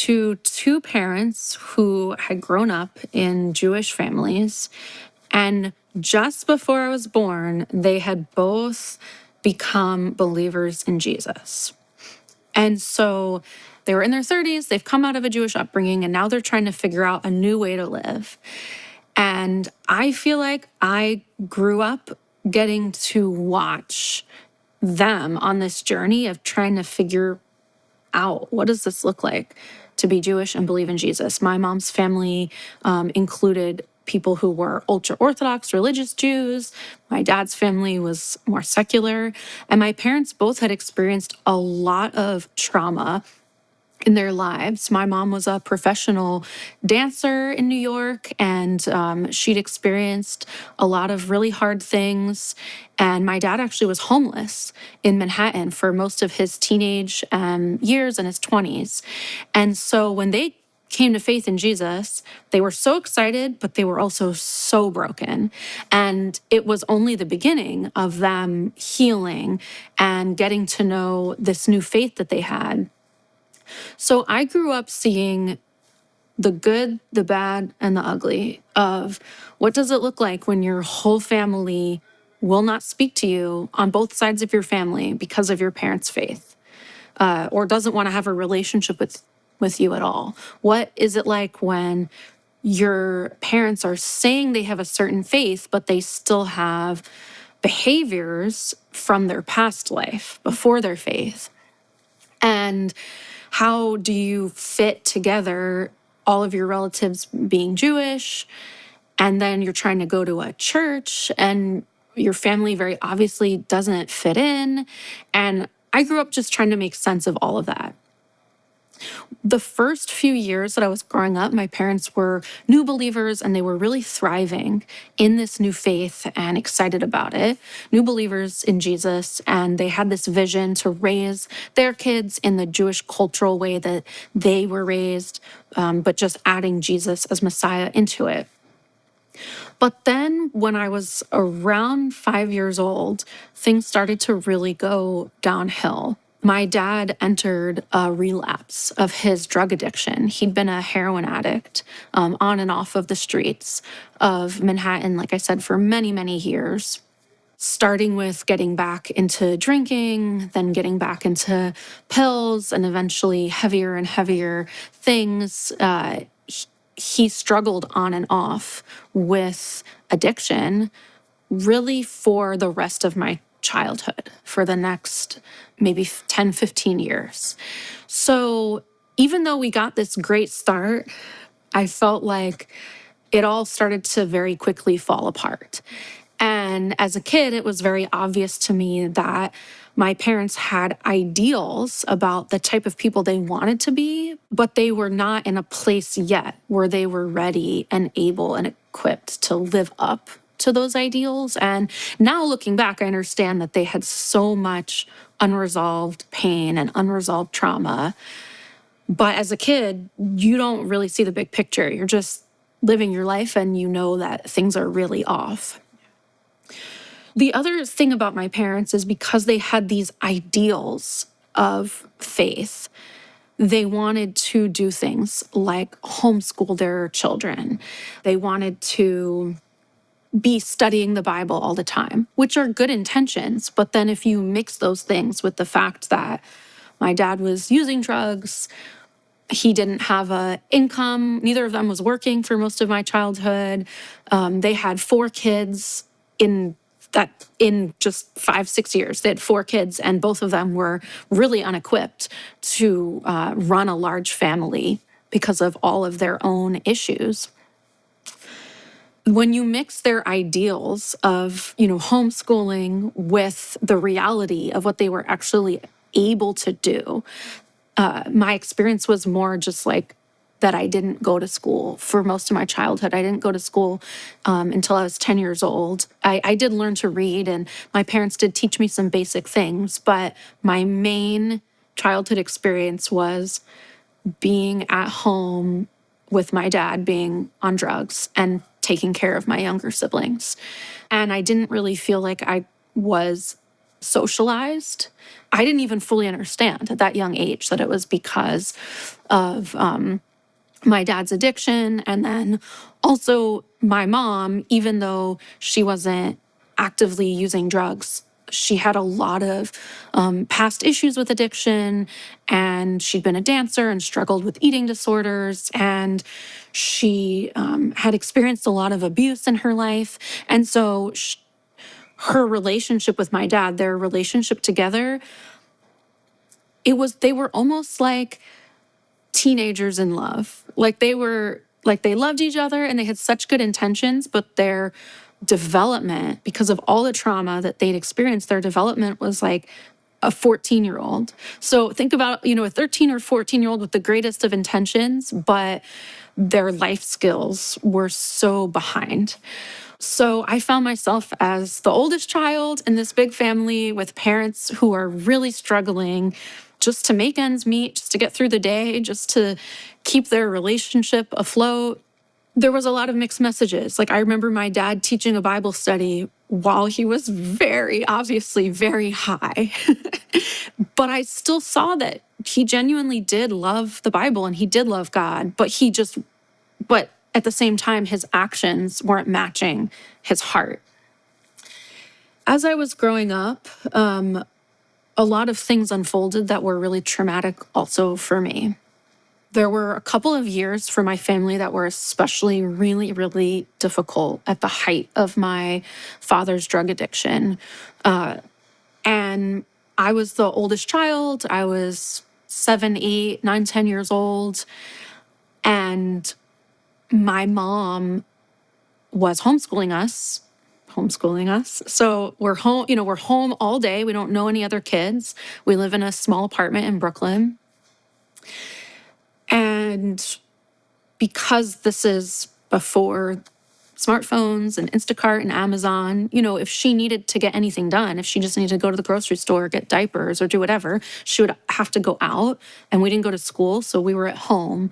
to two parents who had grown up in Jewish families. And just before I was born, they had both become believers in Jesus. And so they were in their 30s, they've come out of a Jewish upbringing, and now they're trying to figure out a new way to live. And I feel like I grew up getting to watch them on this journey of trying to figure out, what does this look like to be Jewish and believe in Jesus? My mom's family included people who were ultra-Orthodox religious Jews. My dad's family was more secular. And my parents both had experienced a lot of trauma in their lives. My mom was a professional dancer in New York, and she'd experienced a lot of really hard things. And my dad actually was homeless in Manhattan for most of his teenage years and his 20s. And so when they came to faith in Jesus, they were so excited, but they were also so broken. And it was only the beginning of them healing and getting to know this new faith that they had. So I grew up seeing the good, the bad, and the ugly of what does it look like when your whole family will not speak to you on both sides of your family because of your parents' faith, or doesn't want to have a relationship with you at all. What is it like when your parents are saying they have a certain faith, but they still have behaviors from their past life before their faith? And how do you fit together all of your relatives being Jewish, and then you're trying to go to a church and your family very obviously doesn't fit in? And I grew up just trying to make sense of all of that. The first few years that I was growing up, my parents were new believers and they were really thriving in this new faith and excited about it. New believers in Jesus, and they had this vision to raise their kids in the Jewish cultural way that they were raised, but just adding Jesus as Messiah into it. But then when I was around 5 years old, things started to really go downhill. My dad entered a relapse of his drug addiction. He'd been a heroin addict on and off of the streets of Manhattan, like I said, for many, many years. Starting with getting back into drinking, then getting back into pills, and eventually heavier and heavier things. He struggled on and off with addiction really for the rest of my childhood, for the next maybe 10, 15 years. So even though we got this great start, I felt like it all started to very quickly fall apart. And as a kid, it was very obvious to me that my parents had ideals about the type of people they wanted to be, but they were not in a place yet where they were ready and able and equipped to live up to those ideals. And now looking back, I understand that they had so much unresolved pain and unresolved trauma. But as a kid, you don't really see the big picture. You're just living your life and you know that things are really off. The other thing about my parents is because they had these ideals of faith, they wanted to do things like homeschool their children. They wanted to be studying the Bible all the time, which are good intentions. But then if you mix those things with the fact that my dad was using drugs, he didn't have an income, neither of them was working for most of my childhood. They had 4 kids in just 5-6 years. They had 4 kids, and both of them were really unequipped to run a large family because of all of their own issues. When you mix their ideals of, homeschooling with the reality of what they were actually able to do, my experience was more just like that I didn't go to school for most of my childhood. I didn't go to school until I was 10 years old. I did learn to read, and my parents did teach me some basic things, but my main childhood experience was being at home with my dad being on drugs and taking care of my younger siblings. And I didn't really feel like I was socialized. I didn't even fully understand at that young age that it was because of my dad's addiction. And then also my mom, even though she wasn't actively using drugs, she had a lot of past issues with addiction, and she'd been a dancer and struggled with eating disorders, and she had experienced a lot of abuse in her life. And so her relationship with my dad, their relationship together, they were almost like teenagers in love. Like they loved each other and they had such good intentions, but their development, because of all the trauma that they'd experienced, their development was like a 14-year-old. So think about, a 13 or 14-year-old with the greatest of intentions, but their life skills were so behind. So I found myself as the oldest child in this big family with parents who are really struggling just to make ends meet, just to get through the day, just to keep their relationship afloat. There was a lot of mixed messages. Like I remember my dad teaching a Bible study while he was very, obviously very high. But I still saw that he genuinely did love the Bible and he did love God, but at the same time, his actions weren't matching his heart. As I was growing up, a lot of things unfolded that were really traumatic also for me. There were a couple of years for my family that were especially really, really difficult at the height of my father's drug addiction. And I was the oldest child. I was 7, 8, 9, 10 years old. And my mom was homeschooling us. So we're home, we're home all day. We don't know any other kids. We live in a small apartment in Brooklyn. And because this is before smartphones and Instacart and Amazon, if she needed to get anything done, if she just needed to go to the grocery store, get diapers or do whatever, she would have to go out, and we didn't go to school. So we were at home.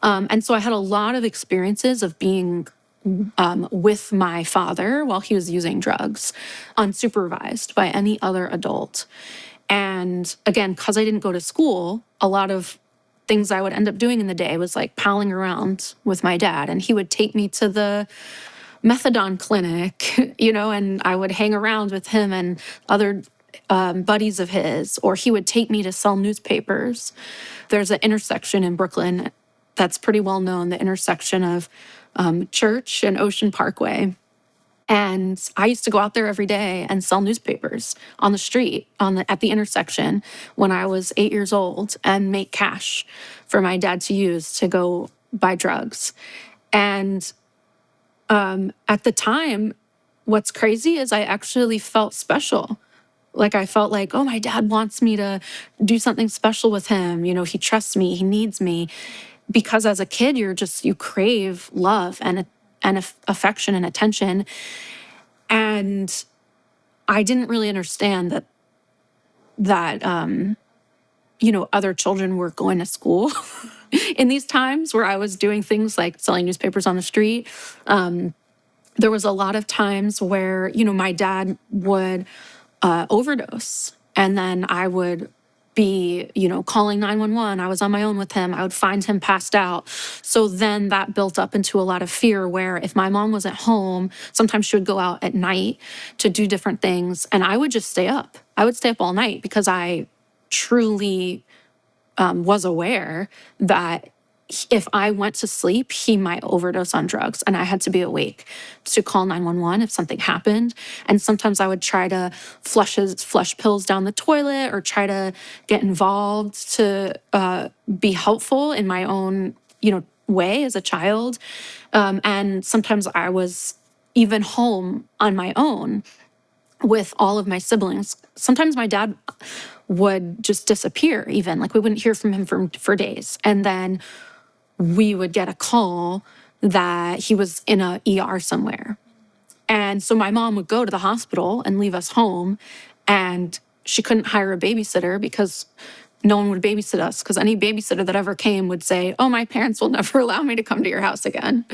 And so I had a lot of experiences of being with my father while he was using drugs, unsupervised by any other adult. And again, because I didn't go to school, a lot of things I would end up doing in the day was like palling around with my dad. And he would take me to the methadone clinic, and I would hang around with him and other buddies of his, or he would take me to sell newspapers. There's an intersection in Brooklyn that's pretty well known, the intersection of Church and Ocean Parkway. And I used to go out there every day and sell newspapers on the street, at the intersection when I was 8 years old, and make cash for my dad to use to go buy drugs. And at the time, what's crazy is I actually felt special. Like I felt like, oh, my dad wants me to do something special with him. He trusts me, he needs me. Because as a kid, you crave love and affection and attention. And I didn't really understand that other children were going to school in these times where I was doing things like selling newspapers on the street. There was a lot of times where, my dad would overdose, and then I would be, calling 911. I was on my own with him. I would find him passed out. So then that built up into a lot of fear where if my mom was at home, sometimes she would go out at night to do different things, and I would just stay up. I would stay up all night because I truly was aware that if I went to sleep, he might overdose on drugs, and I had to be awake to call 911 if something happened. And sometimes I would try to flush pills down the toilet or try to get involved to be helpful in my own, way as a child. And sometimes I was even home on my own with all of my siblings. Sometimes my dad would just disappear, even like we wouldn't hear from him for days. And then we would get a call that he was in a ER somewhere. And so my mom would go to the hospital and leave us home, and she couldn't hire a babysitter because no one would babysit us, because any babysitter that ever came would say, oh, my parents will never allow me to come to your house again.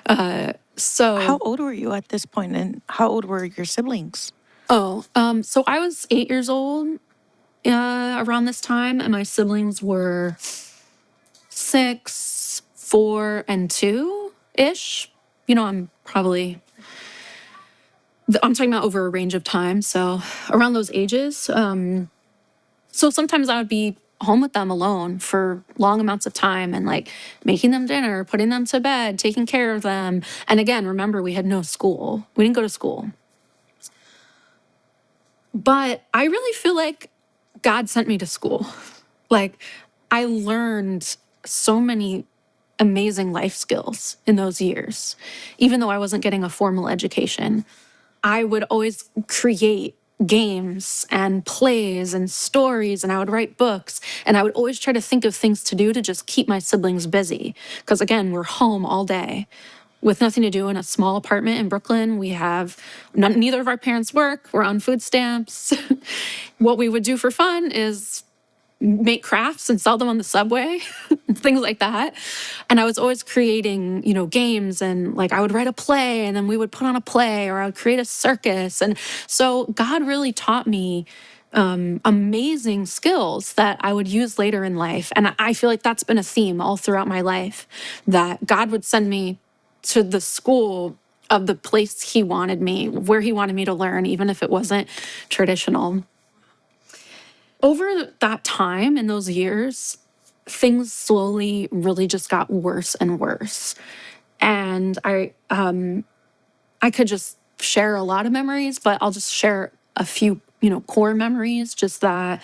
How old were you at this point, and how old were your siblings? So I was 8 years old around this time, and my siblings were 6, 4, and 2-ish. I'm talking about over a range of time. So around those ages. So sometimes I would be home with them alone for long amounts of time and like making them dinner, putting them to bed, taking care of them. And again, remember, we had no school. We didn't go to school. But I really feel like God sent me to school. Like, I learned so many amazing life skills in those years, even though I wasn't getting a formal education. I would always create games and plays and stories, and I would write books, and I would always try to think of things to do to just keep my siblings busy. Because again, we're home all day with nothing to do in a small apartment in Brooklyn. Neither of our parents work. We're on food stamps. What we would do for fun is make crafts and sell them on the subway, things like that. And I was always creating, games, and like I would write a play and then we would put on a play, or I would create a circus. And so God really taught me amazing skills that I would use later in life. And I feel like that's been a theme all throughout my life, that God would send me to the school of the place he wanted me, where he wanted me to learn, even if it wasn't traditional. Over that time, in those years, things slowly really just got worse and worse. And I could just share a lot of memories, but I'll just share a few, core memories. Just that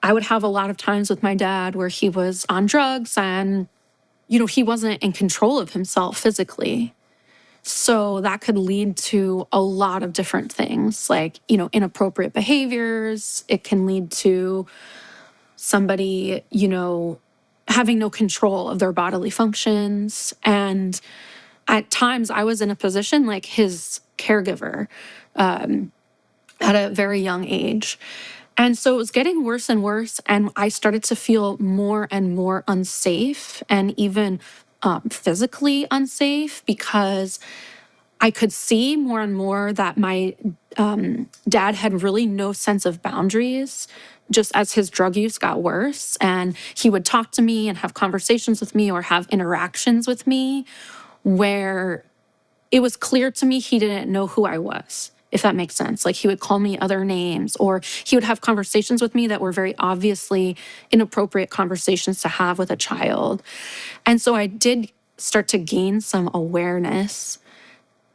I would have a lot of times with my dad where he was on drugs and, he wasn't in control of himself physically. So that could lead to a lot of different things, like, inappropriate behaviors. It can lead to somebody, having no control of their bodily functions. And at times I was in a position like his caregiver at a very young age. And so it was getting worse and worse. And I started to feel more and more unsafe, and even physically unsafe, because I could see more and more that my dad had really no sense of boundaries, just as his drug use got worse. And he would talk to me and have conversations with me or have interactions with me where it was clear to me he didn't know who I was, if that makes sense. Like, he would call me other names, or he would have conversations with me that were very obviously inappropriate conversations to have with a child. And so I did start to gain some awareness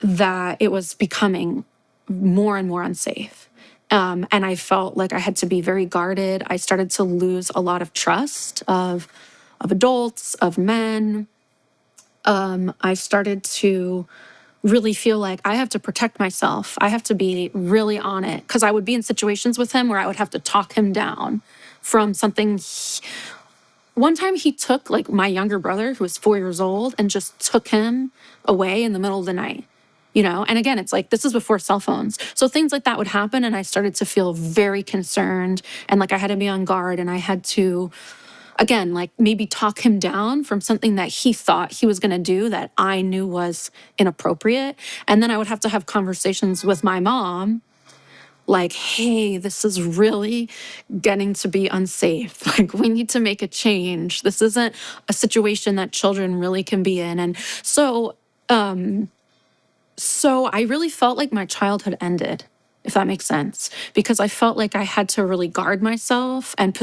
that it was becoming more and more unsafe. And I felt like I had to be very guarded. I started to lose a lot of trust of adults, of men. I started to really feel like I have to protect myself. I have to be really on it, because I would be in situations with him where I would have to talk him down from something. One time he took like my younger brother, who was 4 years old, and just took him away in the middle of the night. And again, it's like, this is before cell phones. So things like that would happen. And I started to feel very concerned, and like I had to be on guard, and I had to, again, like maybe talk him down from something that he thought he was going to do that I knew was inappropriate. And then I would have to have conversations with my mom, like, hey, this is really getting to be unsafe. Like, we need to make a change. This isn't a situation that children really can be in. And so I really felt like my childhood ended, if that makes sense, because I felt like I had to really guard myself and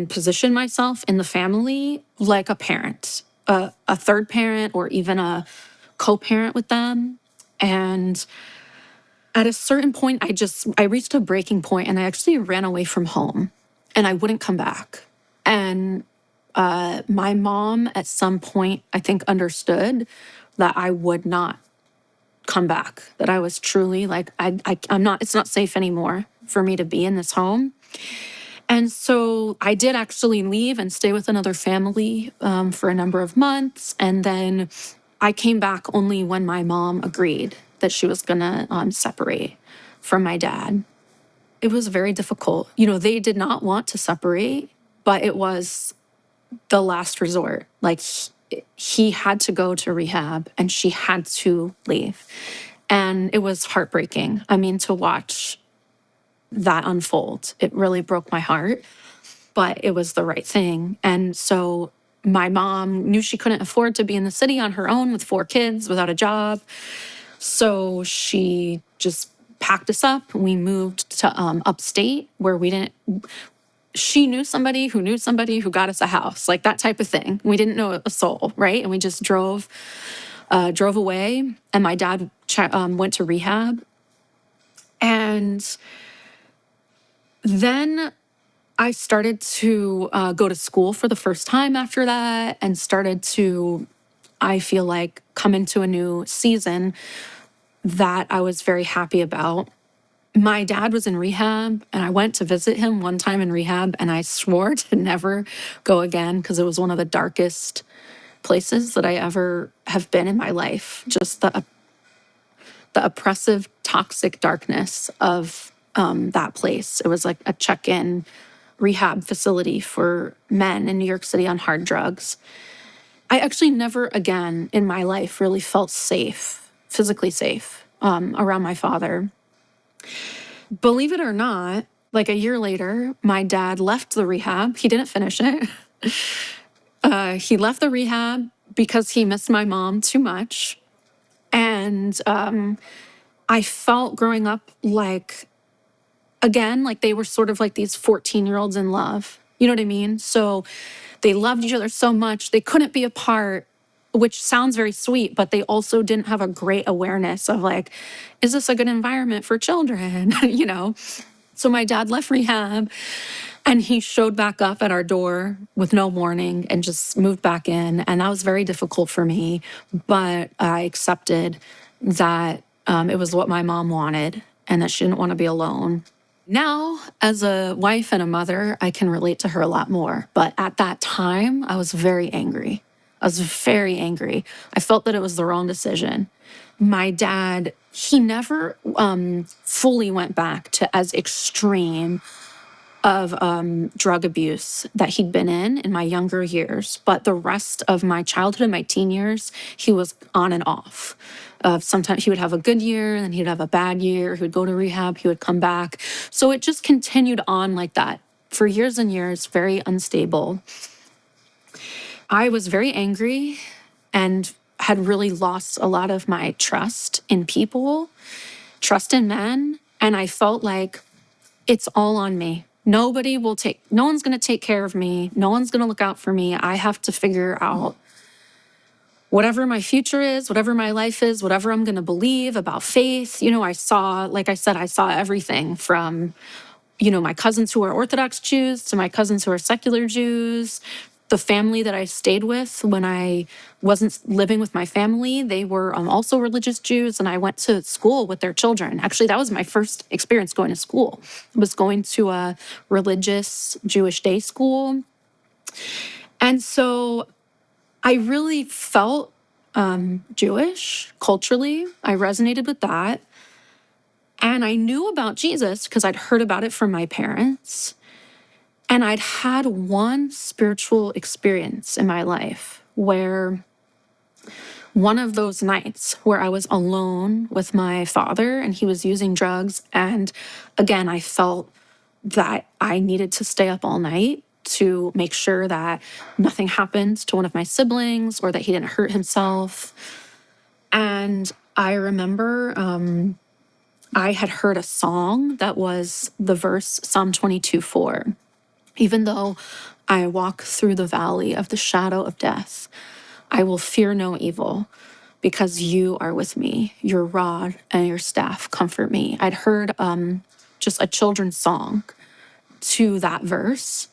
position myself in the family like a parent, a third parent, or even a co-parent with them. And at a certain point, I reached a breaking point, and I actually ran away from home, and I wouldn't come back. And my mom at some point, I think, understood that I would not come back, that I was truly like, I'm not, it's not safe anymore for me to be in this home. And so I did actually leave and stay with another family for a number of months. And then I came back only when my mom agreed that she was gonna separate from my dad. It was very difficult. They did not want to separate, but it was the last resort. Like, he had to go to rehab and she had to leave. And it was heartbreaking. I mean, to watch that unfold, it really broke my heart, but it was the right thing. And so my mom knew she couldn't afford to be in the city on her own with 4 kids without a job. So she just packed us up. We moved to upstate where she knew somebody who got us a house, like that type of thing. We didn't know a soul, right? And we just drove away. And my dad went to rehab. And then I started to go to school for the first time after that, and started to, I feel like, come into a new season that I was very happy about. My dad was in rehab, and I went to visit him one time in rehab, and I swore to never go again because it was one of the darkest places that I ever have been in my life. Just the oppressive, toxic darkness of that place. It was like a check-in rehab facility for men in New York City on hard drugs. I actually never again in my life really felt safe, physically safe, around my father. Believe it or not, like a year later, my dad left the rehab. He didn't finish it. He left the rehab because he missed my mom too much. And I felt growing up like, again, like they were sort of like these 14-year-olds in love. You know what I mean? So they loved each other so much. They couldn't be apart, which sounds very sweet, but they also didn't have a great awareness of like, is this a good environment for children? You know? So my dad left rehab, and he showed back up at our door with no warning and just moved back in. And that was very difficult for me, but I accepted that it was what my mom wanted and that she didn't want to be alone. Now, as a wife and a mother, I can relate to her a lot more. But at that time, I was very angry. I was very angry. I felt that it was the wrong decision. My dad, he never fully went back to as extreme of drug abuse that he'd been in my younger years. But the rest of my childhood and my teen years, he was on and off. Sometimes he would have a good year, then he'd have a bad year. He would go to rehab, he would come back. So it just continued on like that for years and years, very unstable. I was very angry and had really lost a lot of my trust in people, trust in men. And I felt like it's all on me. No one's going to take care of me. No one's going to look out for me. I have to figure out whatever my future is, whatever my life is, whatever I'm going to believe about faith. You know, I saw everything from, my cousins who are Orthodox Jews to my cousins who are secular Jews. The family that I stayed with when I wasn't living with my family, they were also religious Jews, and I went to school with their children. Actually, that was my first experience going to school. I was going to a religious Jewish day school. And so I really felt Jewish culturally. I resonated with that. And I knew about Jesus because I'd heard about it from my parents. And I'd had one spiritual experience in my life where one of those nights where I was alone with my father and he was using drugs. And again, I felt that I needed to stay up all night to make sure that nothing happened to one of my siblings or that he didn't hurt himself. And I remember I had heard a song that was the verse Psalm 22:4. Even though I walk through the valley of the shadow of death, I will fear no evil because you are with me. Your rod and your staff comfort me. I'd heard just a children's song to that verse,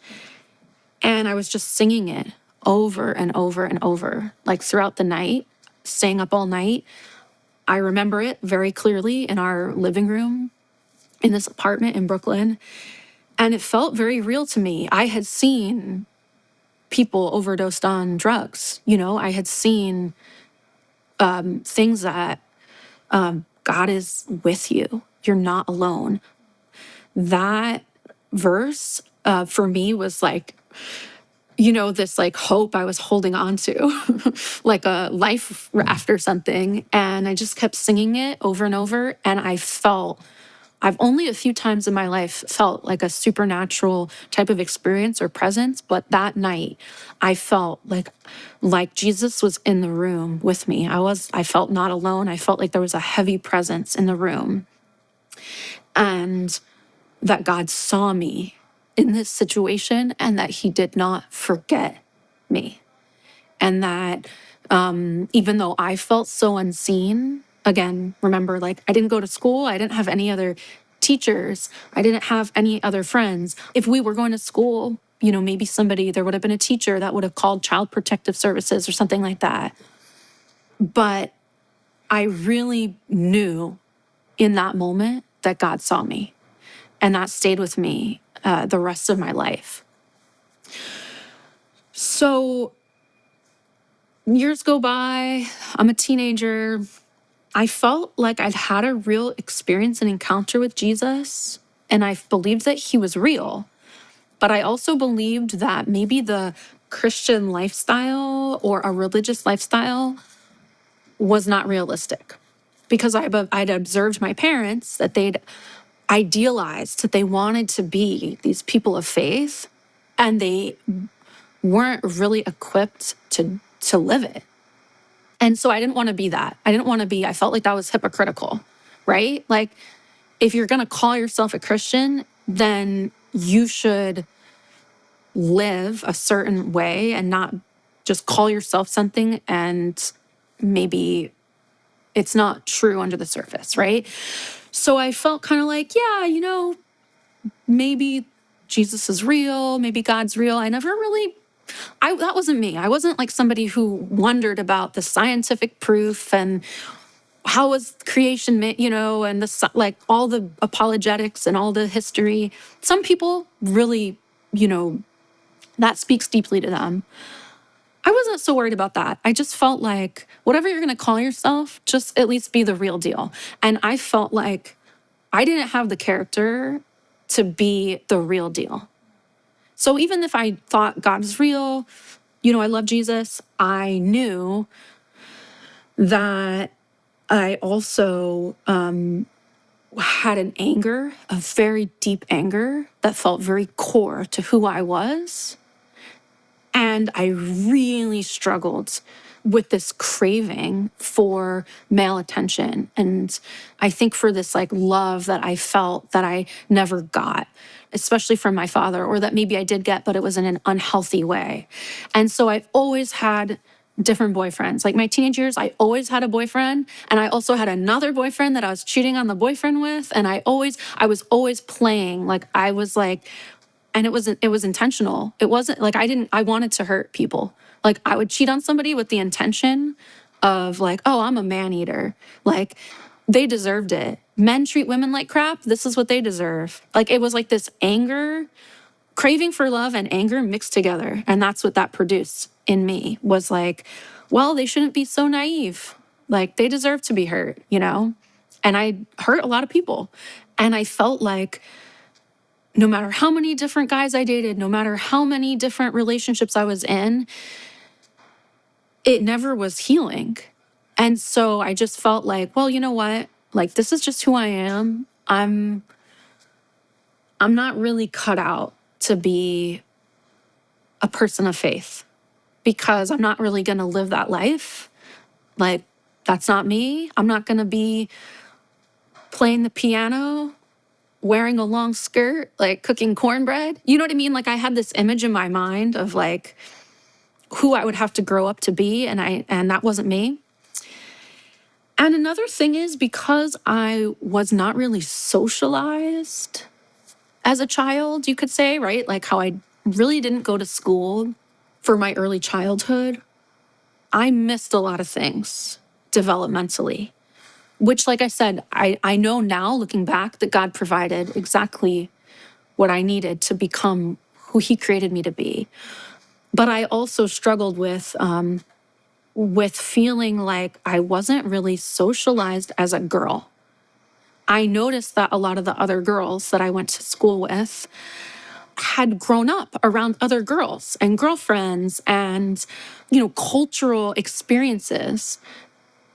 and I was just singing it over and over and over, like throughout the night, staying up all night. I remember it very clearly in our living room in this apartment in Brooklyn. And it felt very real to me. I had seen people overdosed on drugs. I had seen things that God is with you. You're not alone. That verse for me was like, this like hope I was holding on to, like a life raft or something. And I just kept singing it over and over. And I've only a few times in my life felt like a supernatural type of experience or presence. But that night I felt like Jesus was in the room with me. I felt not alone. I felt like there was a heavy presence in the room, and that God saw me in this situation and that he did not forget me. And that even though I felt so unseen, again, remember, like, I didn't go to school. I didn't have any other teachers. I didn't have any other friends. If we were going to school, maybe there would have been a teacher that would have called Child Protective Services or something like that. But I really knew in that moment that God saw me. And that stayed with me the rest of my life. So years go by, I'm a teenager. I felt like I'd had a real experience and encounter with Jesus, and I believed that he was real. But I also believed that maybe the Christian lifestyle or a religious lifestyle was not realistic, because I'd observed my parents, that they'd idealized that they wanted to be these people of faith, and they weren't really equipped to live it. And so I didn't want to be that. I felt like that was hypocritical, right? Like, if you're going to call yourself a Christian, then you should live a certain way and not just call yourself something and maybe it's not true under the surface, right? So I felt kind of like, yeah, maybe Jesus is real, maybe God's real. That wasn't me. I wasn't like somebody who wondered about the scientific proof and how was creation made, and like all the apologetics and all the history. Some people really, that speaks deeply to them. I wasn't so worried about that. I just felt like whatever you're going to call yourself, just at least be the real deal. And I felt like I didn't have the character to be the real deal. So even if I thought God is real, I love Jesus, I knew that I also had an anger, a very deep anger that felt very core to who I was. And I really struggled with this craving for male attention. And I think for this like love that I felt that I never got, especially from my father, or that maybe I did get, but it was in an unhealthy way. And so I've always had different boyfriends. Like my teenage years, I always had a boyfriend. And I also had another boyfriend that I was cheating on the boyfriend with. And I was always playing. Like I was like, and it was intentional. It wasn't like I wanted to hurt people. Like I would cheat on somebody with the intention of like, oh, I'm a man eater. Like they deserved it. Men treat women like crap. This is what they deserve. Like it was like this anger, craving for love and anger mixed together. And that's what that produced in me, was like, well, they shouldn't be so naive. Like they deserve to be hurt, And I hurt a lot of people. And I felt like no matter how many different guys I dated, no matter how many different relationships I was in, it never was healing. And so I just felt like, well, you know what? Like, this is just who I am. I'm not really cut out to be a person of faith, because I'm not really going to live that life. Like, that's not me. I'm not going to be playing the piano, wearing a long skirt, like cooking cornbread. You know what I mean? Like I had this image in my mind of like who I would have to grow up to be, and that wasn't me. And another thing is, because I was not really socialized as a child, you could say, right? Like how I really didn't go to school for my early childhood, I missed a lot of things developmentally. Which, like I said, I know now, looking back, that God provided exactly what I needed to become who he created me to be. But I also struggled with feeling like I wasn't really socialized as a girl. I noticed that a lot of the other girls that I went to school with had grown up around other girls and girlfriends and, cultural experiences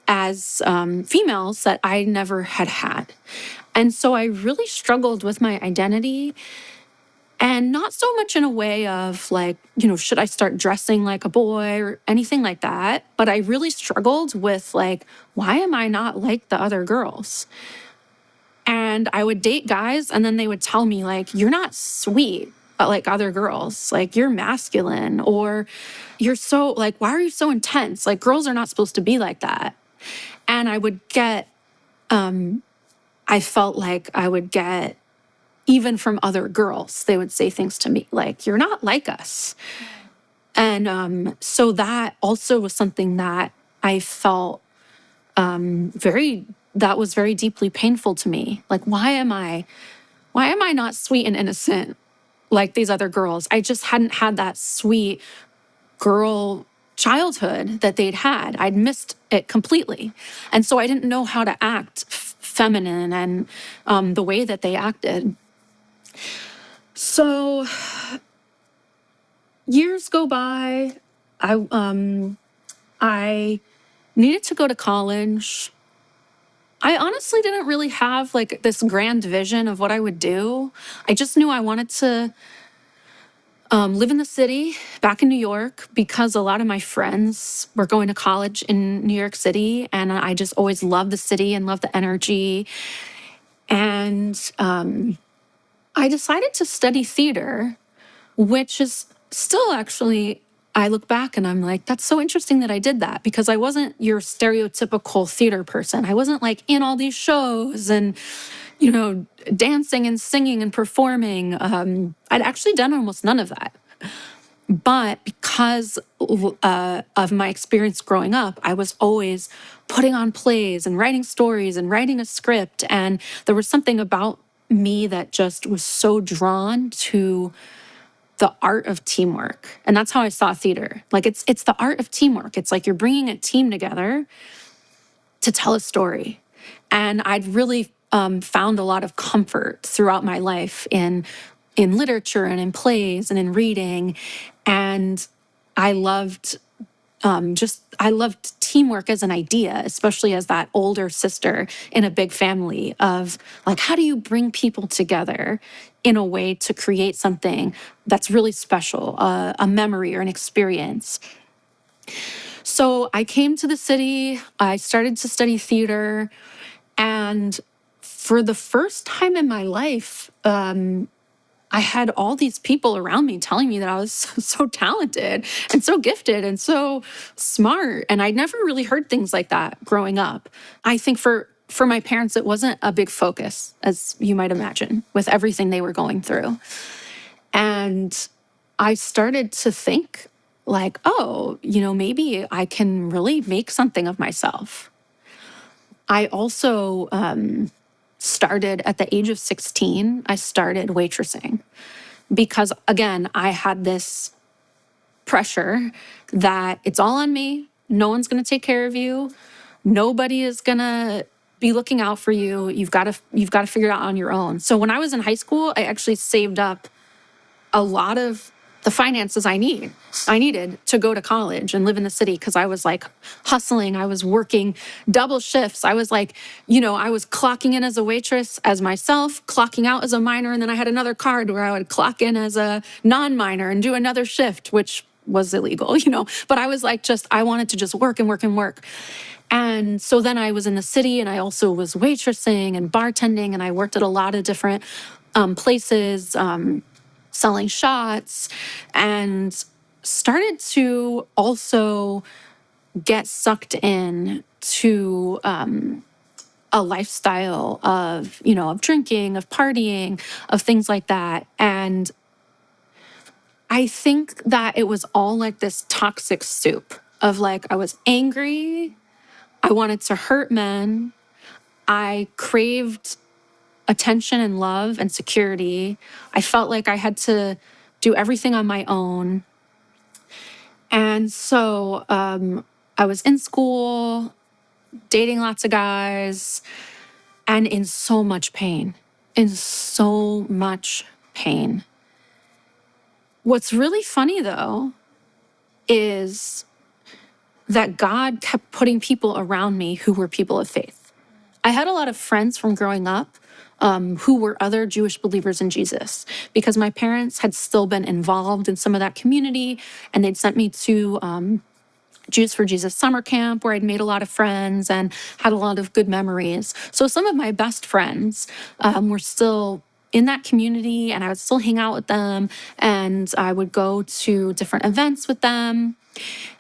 as females that I never had had. And so I really struggled with my identity, and not so much in a way of like, should I start dressing like a boy or anything like that? But I really struggled with like, why am I not like the other girls? And I would date guys and then they would tell me like, you're not sweet like other girls, like you're masculine, or you're so like, why are you so intense? Like girls are not supposed to be like that. And I would get, I felt like I would get, even from other girls, they would say things to me like, you're not like us. And so that also was something that I felt that was very deeply painful to me. Like, why am I not sweet and innocent like these other girls? I just hadn't had that sweet girl childhood that they'd had. I'd missed it completely. And so I didn't know how to act feminine and the way that they acted. So years go by. I needed to go to college. I honestly didn't really have like this grand vision of what I would do. I just knew I wanted to live in the city back in New York because a lot of my friends were going to college in New York City, and I just always loved the city and loved the energy. And I decided to study theater, which is still actually, I look back and I'm like, that's so interesting that I did that, because I wasn't your stereotypical theater person. I wasn't like in all these shows and, dancing and singing and performing. I'd actually done almost none of that. But because of my experience growing up, I was always putting on plays and writing stories and writing a script. And there was something about me that just was so drawn to the art of teamwork. And that's how I saw theater. Like it's the art of teamwork. It's like you're bringing a team together to tell a story. And I'd really found a lot of comfort throughout my life in literature and in plays and in reading. And I loved I loved teamwork as an idea, especially as that older sister in a big family, of like, how do you bring people together in a way to create something that's really special, a memory or an experience. So I came to the city, I started to study theater, and for the first time in my life, I had all these people around me telling me that I was so talented and so gifted and so smart. And I'd never really heard things like that growing up. I think for my parents, it wasn't a big focus, as you might imagine, with everything they were going through. And I started to think like, oh, maybe I can really make something of myself. I also started at the age of 16, I started waitressing because, again, I had this pressure that it's all on me. No one's going to take care of you. Nobody is going to be looking out for you. You've got to figure it out on your own. So when I was in high school, I actually saved up a lot of the finances I needed to go to college and live in the city, because I was like hustling. I was working double shifts. I was like, I was clocking in as a waitress as myself, clocking out as a minor, and then I had another card where I would clock in as a non-minor and do another shift, which was illegal, But I was like, I wanted to just work and work and work. And so then I was in the city, and I also was waitressing and bartending, and I worked at a lot of different places, selling shots, and started to also get sucked in to a lifestyle of, of drinking, of partying, of things like that. And I think that it was all like this toxic soup of like, I was angry, I wanted to hurt men, I craved attention and love and security. I felt like I had to do everything on my own. And so I was in school, dating lots of guys, and in so much pain. What's really funny, though, is that God kept putting people around me who were people of faith. I had a lot of friends from growing up who were other Jewish believers in Jesus, because my parents had still been involved in some of that community, and they'd sent me to Jews for Jesus summer camp, where I'd made a lot of friends and had a lot of good memories. So some of my best friends were still in that community, and I would still hang out with them, and I would go to different events with them.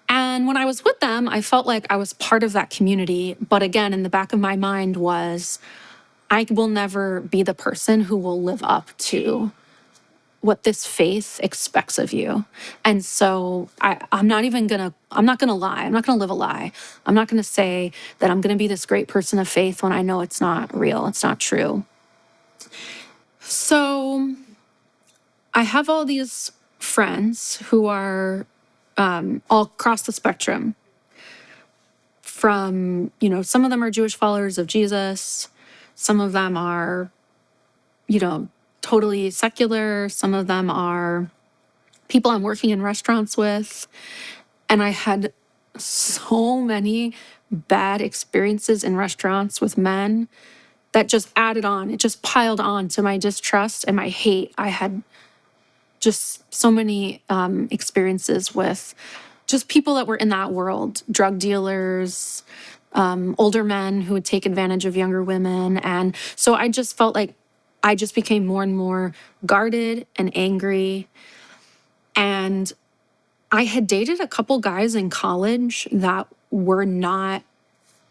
And when I was with them, I felt like I was part of that community. But again, in the back of my mind was, I will never be the person who will live up to what this faith expects of you. And so I'm not gonna lie. I'm not gonna live a lie. I'm not gonna say that I'm gonna be this great person of faith when I know it's not real, it's not true. So I have all these friends who are all across the spectrum. From, some of them are Jewish followers of Jesus. Some of them are, totally secular. Some of them are people I'm working in restaurants with. And I had so many bad experiences in restaurants with men that just added on. It just piled on to my distrust and my hate. I had just so many experiences with just people that were in that world, drug dealers, older men who would take advantage of younger women. And so I just felt like I just became more and more guarded and angry. And I had dated a couple guys in college that were not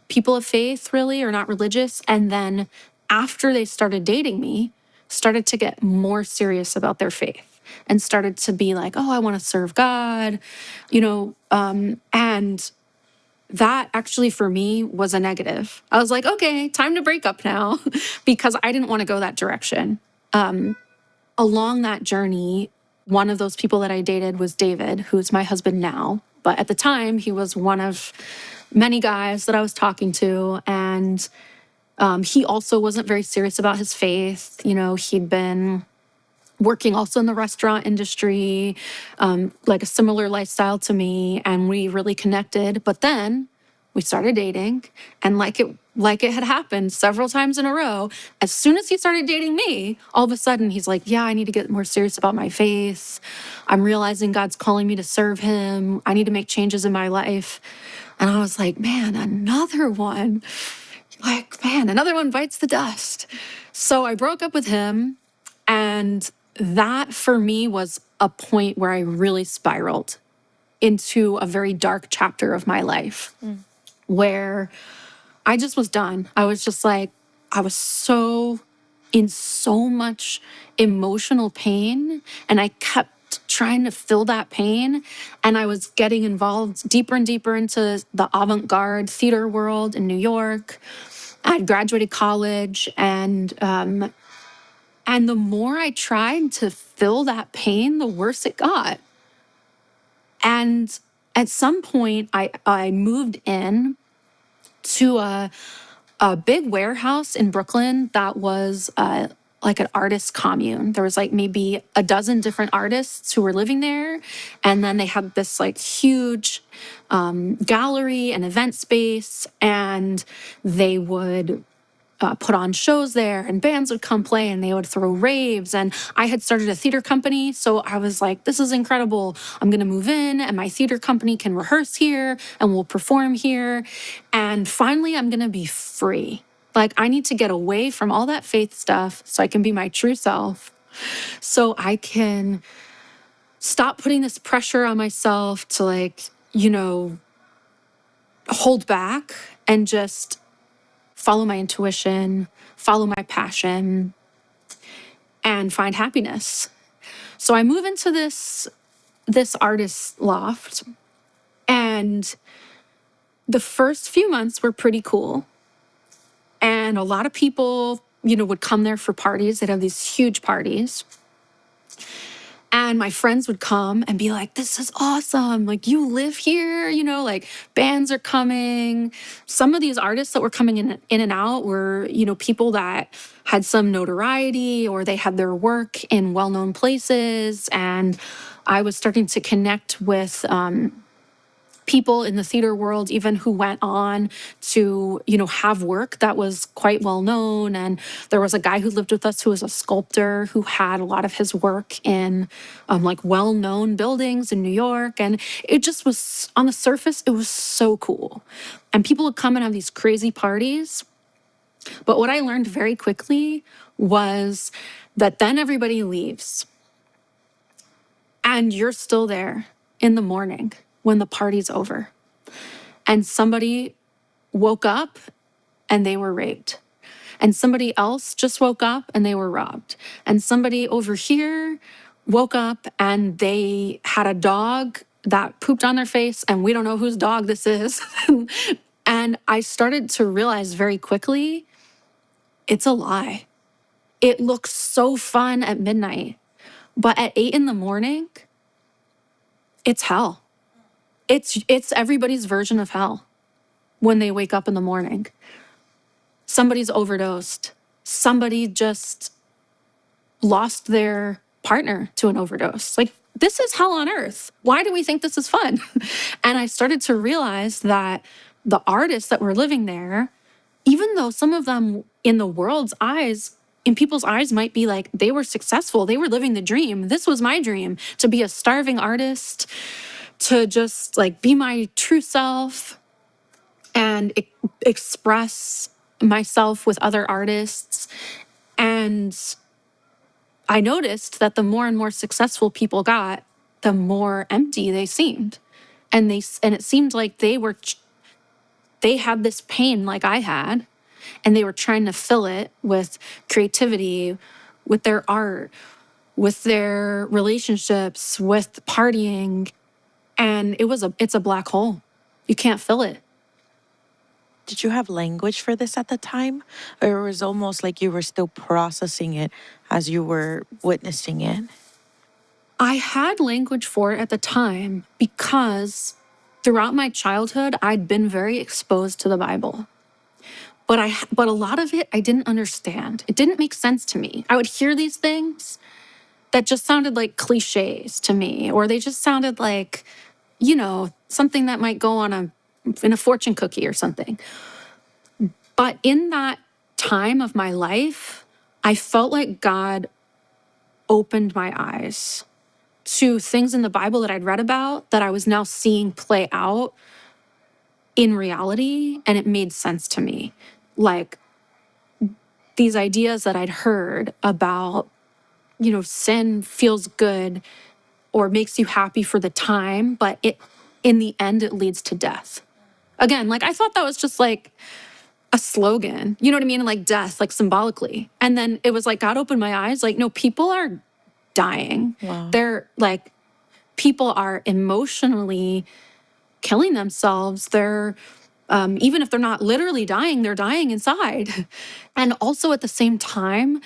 people of faith, really, or not religious. And then after they started dating me, started to get more serious about their faith and started to be like, oh, I want to serve God, and that actually for me was a negative. I was like, okay, time to break up now, because I didn't want to go that direction. Along that journey, one of those people that I dated was David, who's my husband now. But at the time, he was one of many guys that I was talking to. And he also wasn't very serious about his faith. He'd been working also in the restaurant industry, like a similar lifestyle to me, and we really connected. But then we started dating, and like it had happened several times in a row, as soon as he started dating me, all of a sudden he's like, yeah, I need to get more serious about my faith. I'm realizing God's calling me to serve him. I need to make changes in my life. And I was like, man, another one. Another one bites the dust. So I broke up with him, and that for me was a point where I really spiraled into a very dark chapter of my life, where I just was done. I was just like, I was in so much emotional pain, and I kept trying to fill that pain. And I was getting involved deeper and deeper into the avant-garde theater world in New York. I'd graduated college, and the more I tried to fill that pain, the worse it got. And at some point, I moved in to a big warehouse in Brooklyn that was like an artist commune. There was like maybe a dozen different artists who were living there. And then they had this like huge gallery and event space, and they would put on shows there, and bands would come play, and they would throw raves. And I had started a theater company, so I was like, this is incredible. I'm going to move in, and my theater company can rehearse here, and we'll perform here. And finally, I'm going to be free. Like, I need to get away from all that faith stuff so I can be my true self, so I can stop putting this pressure on myself to hold back and just follow my intuition, follow my passion, and find happiness. So I move into this artist loft, and the first few months were pretty cool. And a lot of people, would come there for parties. They'd have these huge parties. And my friends would come and be like, this is awesome. Like, you live here, like bands are coming. Some of these artists that were coming in and out were, people that had some notoriety, or they had their work in well-known places. And I was starting to connect with people in the theater world, even who went on to, have work that was quite well known. And there was a guy who lived with us who was a sculptor who had a lot of his work in like well-known buildings in New York. And it just was, on the surface, it was so cool. And people would come and have these crazy parties. But what I learned very quickly was that then everybody leaves and you're still there in the morning when the party's over. And somebody woke up and they were raped. And somebody else just woke up and they were robbed. And somebody over here woke up and they had a dog that pooped on their face and we don't know whose dog this is. And I started to realize very quickly, it's a lie. It looks so fun at midnight, but at 8 a.m, it's hell. It's everybody's version of hell when they wake up in the morning. Somebody's overdosed. Somebody just lost their partner to an overdose. Like, this is hell on earth. Why do we think this is fun? And I started to realize that the artists that were living there, even though some of them in the world's eyes, in people's eyes might be like they were successful, they were living the dream. This was my dream, to be a starving artist, to just like be my true self and express myself with other artists. And I noticed that the more and more successful people got, the more empty they seemed. And it seemed like they had this pain like I had, and they were trying to fill it with creativity, with their art, with their relationships, with partying. And it's a black hole. You can't fill it. Did you have language for this at the time? Or it was almost like you were still processing it as you were witnessing it? I had language for it at the time because throughout my childhood, I'd been very exposed to the Bible. But a lot of it I didn't understand. It didn't make sense to me. I would hear these things that just sounded like cliches to me, or they just sounded like, something that might go in a fortune cookie or something. But in that time of my life, I felt like God opened my eyes to things in the Bible that I'd read about that I was now seeing play out in reality, and it made sense to me. Like these ideas that I'd heard about, sin feels good or makes you happy for the time, but in the end, it leads to death. Again, like I thought that was just like a slogan, you know what I mean? Like death, like symbolically. And then it was like God opened my eyes, like, no, people are dying. Wow. They're like, people are emotionally killing themselves. They're, even if they're not literally dying, they're dying inside. And also at the same time,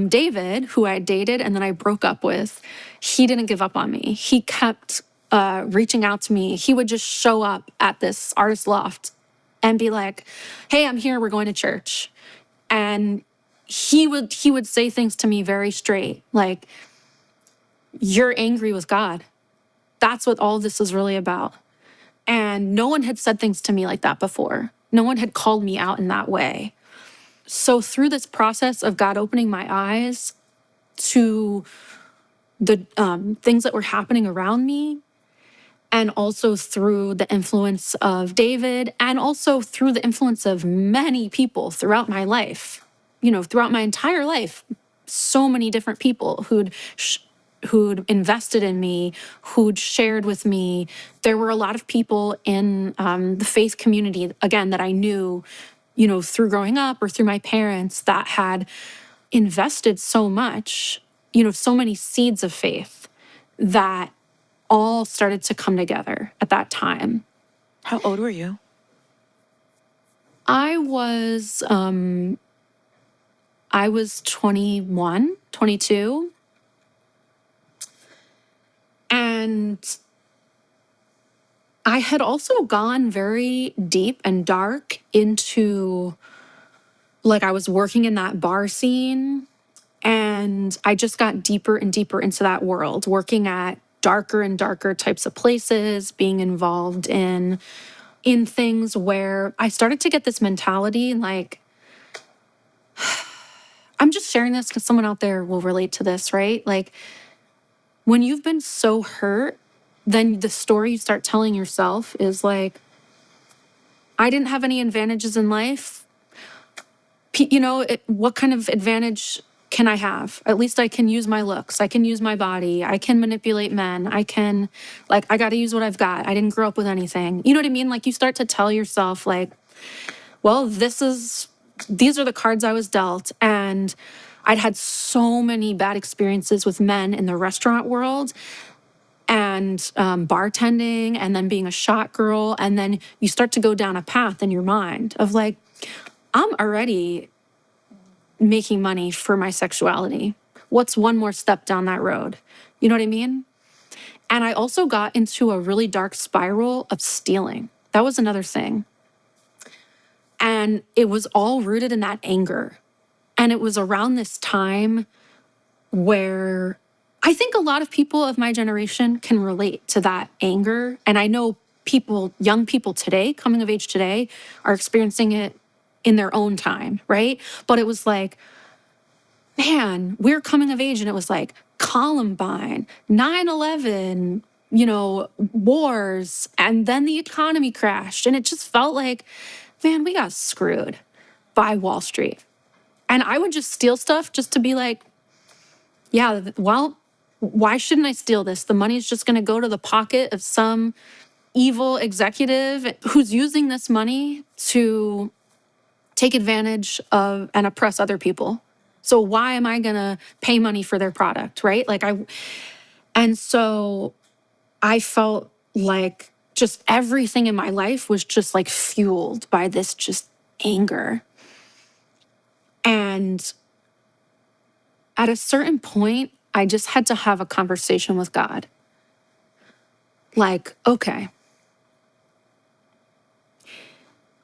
David, who I dated and then I broke up with, he didn't give up on me. He kept reaching out to me. He would just show up at this artist loft and be like, hey, I'm here, we're going to church. And he would say things to me very straight, like, you're angry with God. That's what all this is really about. And no one had said things to me like that before. No one had called me out in that way. So through this process of God opening my eyes to the things that were happening around me, and also through the influence of David, and also through the influence of many people throughout my life, throughout my entire life, so many different people who'd invested in me, who'd shared with me. There were a lot of people in the faith community, again, that I knew, through growing up or through my parents, that had invested so much, so many seeds of faith that all started to come together at that time. How old were you? I was 21, 22. And I had also gone very deep and dark into, like, I was working in that bar scene, and I just got deeper and deeper into that world, working at darker and darker types of places, being involved in things where I started to get this mentality like, I'm just sharing this because someone out there will relate to this, right? Like, when you've been so hurt, then the story you start telling yourself is like, I didn't have any advantages in life. What kind of advantage can I have? At least I can use my looks. I can use my body. I can manipulate men. I got to use what I've got. I didn't grow up with anything. You know what I mean? Like, you start to tell yourself like, well, these are the cards I was dealt. And I'd had so many bad experiences with men in the restaurant world and bartending and then being a shot girl. And then you start to go down a path in your mind of like, I'm already making money for my sexuality. What's one more step down that road? You know what I mean? And I also got into a really dark spiral of stealing. That was another thing. And it was all rooted in that anger. And it was around this time where I think a lot of people of my generation can relate to that anger. And I know young people today, coming of age today, are experiencing it in their own time, right? But it was like, man, we're coming of age and it was like Columbine, 9/11, wars, and then the economy crashed. And it just felt like, man, we got screwed by Wall Street. And I would just steal stuff just to be like, yeah, well, why shouldn't I steal this? The money's just going to go to the pocket of some evil executive who's using this money to take advantage of and oppress other people. So why am I going to pay money for their product, right? And so I felt like just everything in my life was just like fueled by this just anger. And at a certain point, I just had to have a conversation with God. Like, okay,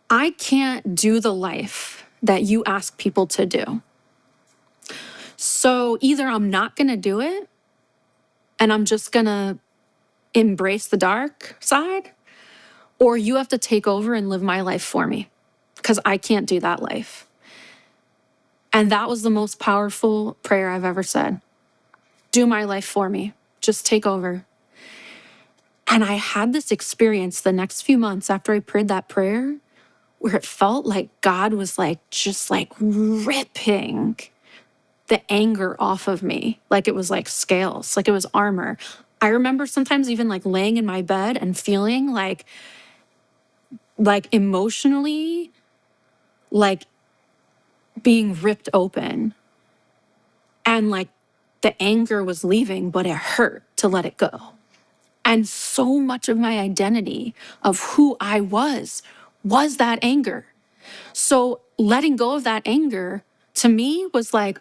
I can't do the life that you ask people to do. So either I'm not going to do it and I'm just going to embrace the dark side, or you have to take over and live my life for me because I can't do that life. And that was the most powerful prayer I've ever said. Do my life for me. Just take over. And I had this experience the next few months after I prayed that prayer where it felt like God was just ripping the anger off of me. Like it was like scales, like it was armor. I remember sometimes even laying in my bed and feeling like emotionally being ripped open. And the anger was leaving, but it hurt to let it go. And so much of my identity of who I was that anger. So letting go of that anger to me was like,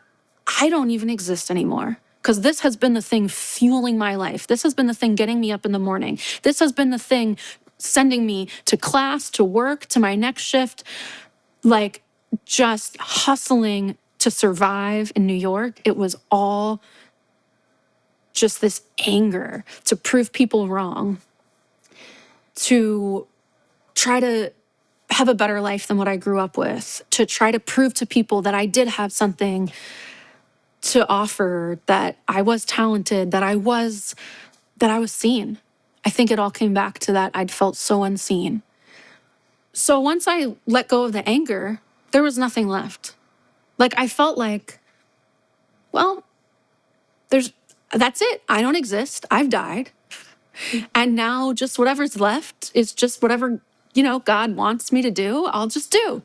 I don't even exist anymore. Because this has been the thing fueling my life. This has been the thing getting me up in the morning. This has been the thing sending me to class, to work, to my next shift, just hustling to survive in New York. It was all just this anger to prove people wrong, to try to have a better life than what I grew up with, to try to prove to people that I did have something to offer, that I was talented, that I was seen. I think it all came back to that I'd felt so unseen. So once I let go of the anger, there was nothing left. I felt like, well, that's it. I don't exist. I've died. And now just whatever's left is just whatever, God wants me to do, I'll just do.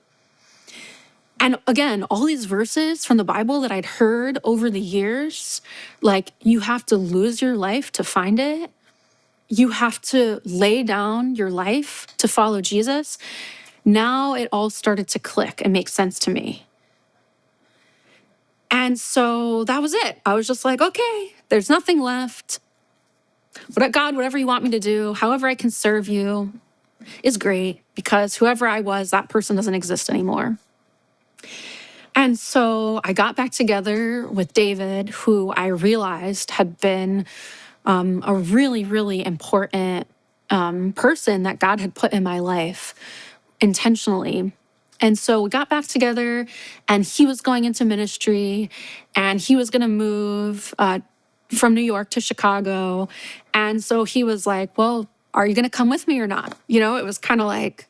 And again, all these verses from the Bible that I'd heard over the years, you have to lose your life to find it. You have to lay down your life to follow Jesus. Now it all started to click and make sense to me. And so that was it. I was just like, okay, there's nothing left. But God, whatever you want me to do, however I can serve you is great, because whoever I was, that person doesn't exist anymore. And so I got back together with David, who I realized had been a really, really important person that God had put in my life intentionally. And so we got back together, and he was going into ministry, and he was going to move from New York to Chicago. And so he was like, well, are you going to come with me or not? It was kind of like,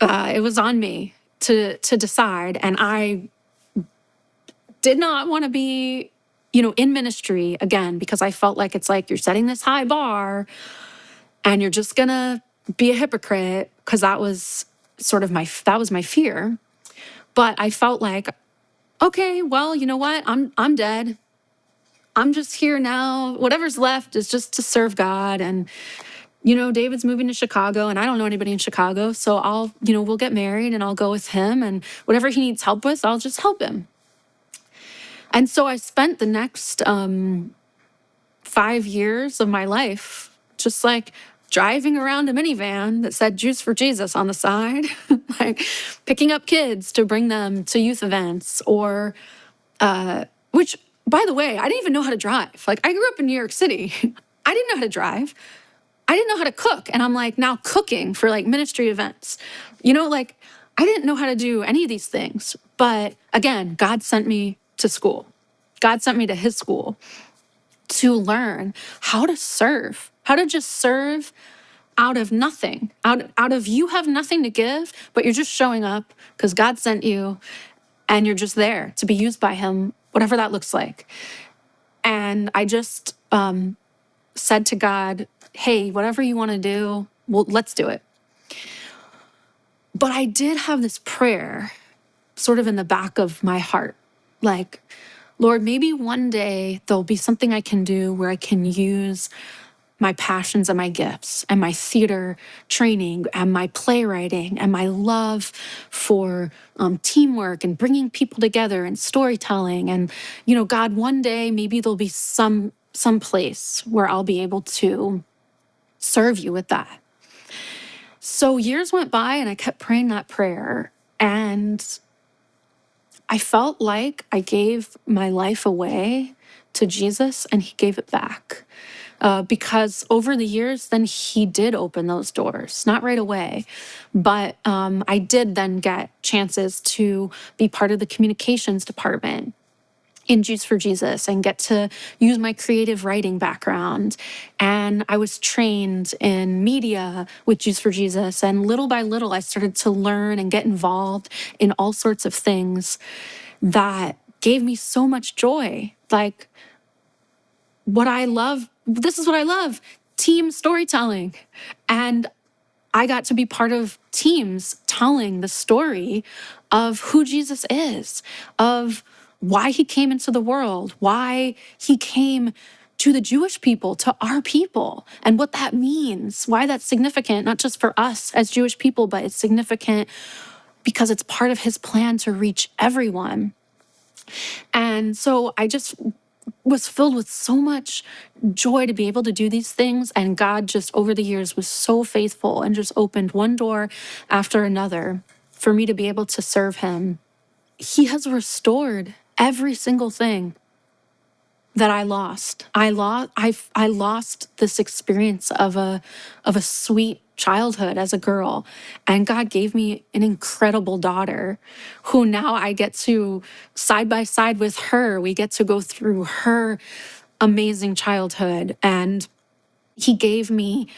it was on me to decide. And I did not want to be, in ministry again, because I felt like it's like you're setting this high bar and you're just going to be a hypocrite, because that was my fear. But I felt like, okay, well, you know what? I'm dead. I'm just here now. Whatever's left is just to serve God. And, David's moving to Chicago, and I don't know anybody in Chicago. So we'll get married and I'll go with him, and whatever he needs help with, I'll just help him. And so I spent the next 5 years of my life just like driving around a minivan that said Juice for Jesus on the side, like picking up kids to bring them to youth events, or which, by the way, I didn't even know how to drive. Like, I grew up in New York City. I didn't know how to drive. I didn't know how to cook. And I'm like now cooking for like ministry events. Like, I didn't know how to do any of these things. But again, God sent me to school. God sent me to his school to learn how to serve, how to just serve out of nothing, out of you have nothing to give, but you're just showing up because God sent you, and you're just there to be used by him, whatever that looks like. And I just said to God, hey, whatever you want to do, well, let's do it. But I did have this prayer sort of in the back of my heart, like, Lord, maybe one day there'll be something I can do where I can use my passions and my gifts and my theater training and my playwriting and my love for teamwork and bringing people together and storytelling. And, God, one day maybe there'll be some place where I'll be able to serve you with that. So years went by, and I kept praying that prayer, and I felt like I gave my life away to Jesus, and he gave it back. Because over the years, then he did open those doors, not right away, but I did then get chances to be part of the communications department in Juice for Jesus and get to use my creative writing background. And I was trained in media with Juice for Jesus. And little by little, I started to learn and get involved in all sorts of things that gave me so much joy. Like, what I love, this is what I love, team storytelling. And I got to be part of teams telling the story of who Jesus is, of why he came into the world, why he came to the Jewish people, to our people, and what that means, why that's significant, not just for us as Jewish people, but it's significant because it's part of his plan to reach everyone. And so I just was filled with so much joy to be able to do these things. And God just over the years was so faithful and just opened one door after another for me to be able to serve him. He has restored every single thing that I lost. I lost this experience of a sweet childhood as a girl, and God gave me an incredible daughter who now I get to side by side with her. We get to go through her amazing childhood, and he gave me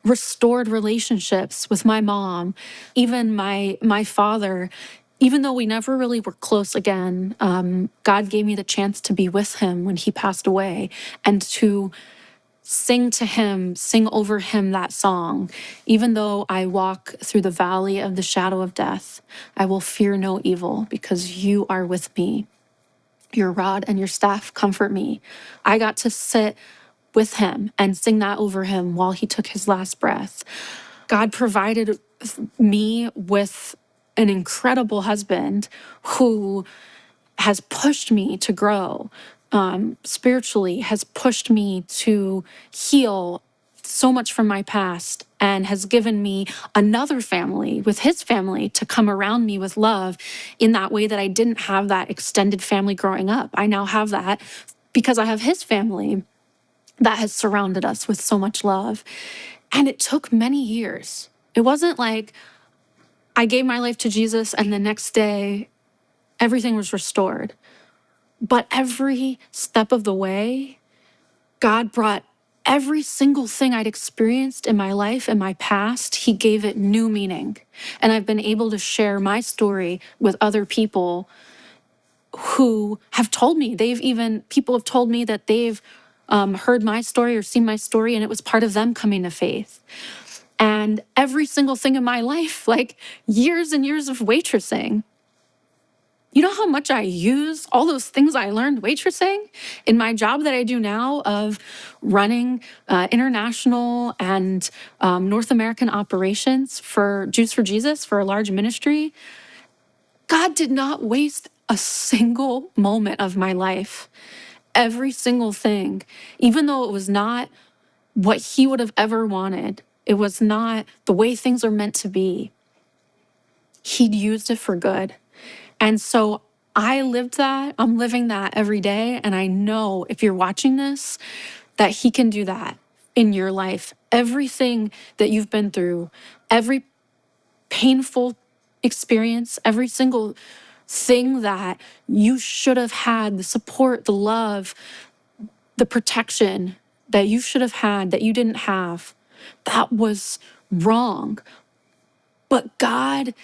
restored relationships with my mom, even my father. Even though we never really were close again, God gave me the chance to be with him when he passed away and to sing to him, sing over him that song. Even though I walk through the valley of the shadow of death, I will fear no evil because you are with me. Your rod and your staff comfort me. I got to sit with him and sing that over him while he took his last breath. God provided me with an incredible husband who has pushed me to grow spiritually, has pushed me to heal so much from my past, and has given me another family with his family to come around me with love in that way that I didn't have that extended family growing up. I now have that because I have his family. that has surrounded us with so much love. And it took many years. It wasn't like I gave my life to Jesus and the next day everything was restored. But every step of the way, God brought every single thing I'd experienced in my life and my past, He gave it new meaning. And I've been able to share my story with other people who have told me, people have told me that they've heard my story or seen my story, and it was part of them coming to faith. And every single thing in my life, like years and years of waitressing, you know how much I use all those things I learned waitressing in my job that I do now of running international and North American operations for Jews for Jesus, for a large ministry. God did not waste a single moment of my life. Every single thing, even though it was not what He would have ever wanted, it was not the way things are meant to be, He'd used it for good. And so I lived that. I'm living that every day. And I know if you're watching this, that He can do that in your life. Everything that you've been through, every painful experience, every single thing that you should have had, the support, the love, the protection that you should have had, that you didn't have, that was wrong. But God,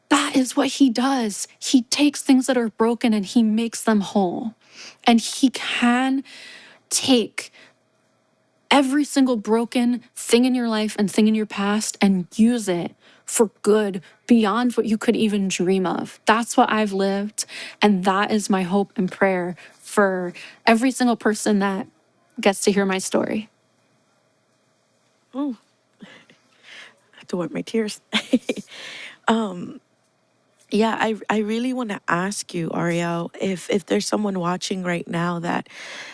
that is what He does. He takes things that are broken and He makes them whole. And He can take every single broken thing in your life and thing in your past and use it for good beyond what you could even dream of. That's what I've lived. And that is my hope and prayer for every single person that gets to hear my story. I have to wipe my tears. Yeah, I really want to ask you, Ariel, if there's someone watching right now that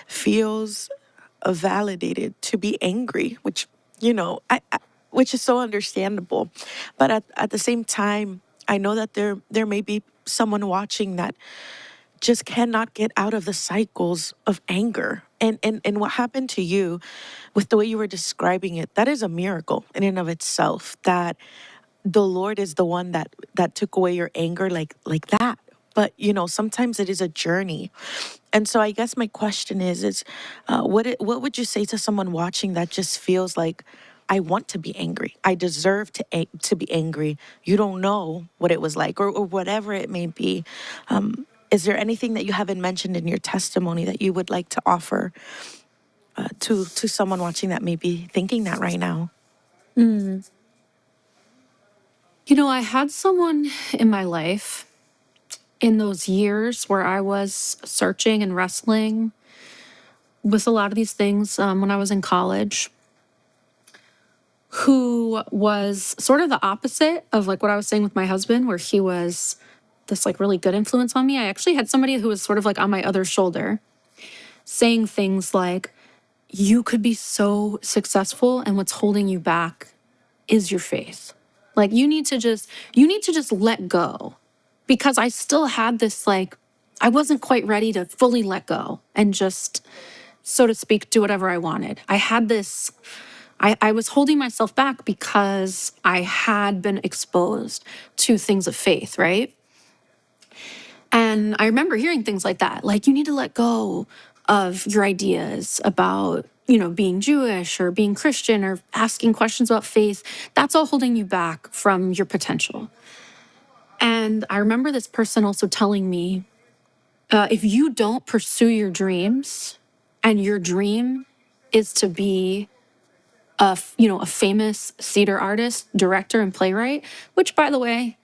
feels validated to be angry, which, which is so understandable. But at the same time, I know that there may be someone watching that just cannot get out of the cycles of anger. And what happened to you with the way you were describing it, that is a miracle in and of itself, that the Lord is the one that took away your anger like that. But sometimes it is a journey. And so I guess my question is what would you say to someone watching that just feels like, I want to be angry, I deserve to be angry? You don't know what it was like, or whatever it may be. Is there anything that you haven't mentioned in your testimony that you would like to offer to someone watching that may be thinking that right now? I had someone in my life in those years where I was searching and wrestling with a lot of these things when I was in college, who was sort of the opposite of like what I was saying with my husband, where he was this like really good influence on me. I actually had somebody who was sort of like on my other shoulder saying things like, you could be so successful and what's holding you back is your faith. Like you need to just let go. Because I still had this like, I wasn't quite ready to fully let go and just, so to speak, do whatever I wanted. I had this, I was holding myself back because I had been exposed to things of faith, right? And I remember hearing things like that, like you need to let go of your ideas about, being Jewish or being Christian or asking questions about faith. That's all holding you back from your potential. And I remember this person also telling me, if you don't pursue your dreams, and your dream is to be a famous theater artist, director, and playwright, which, by the way,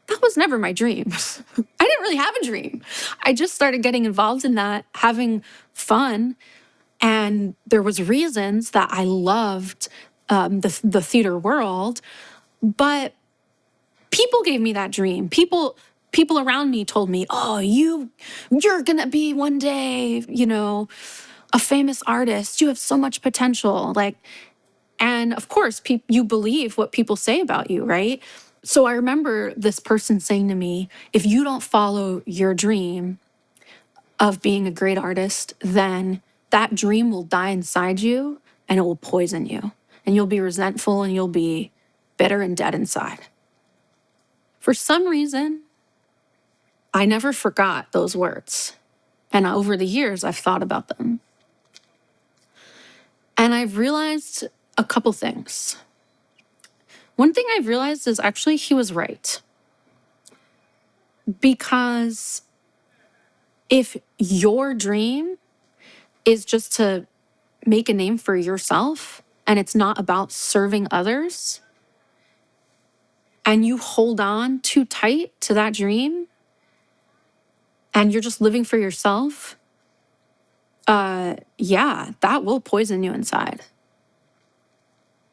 that was never my dream. I didn't really have a dream. I just started getting involved in that, having fun. And there was reasons that I loved the theater world, but people gave me that dream. People around me told me, "Oh, you're gonna be one day, a famous artist. You have so much potential." And of course, you believe what people say about you, right? So I remember this person saying to me, "If you don't follow your dream of being a great artist, then that dream will die inside you and it will poison you. And you'll be resentful and you'll be bitter and dead inside. For some reason, I never forgot those words. And over the years, I've thought about them. And I've realized a couple things. One thing I've realized is actually he was right. Because if your dream is just to make a name for yourself and it's not about serving others, and you hold on too tight to that dream and you're just living for yourself, yeah, that will poison you inside.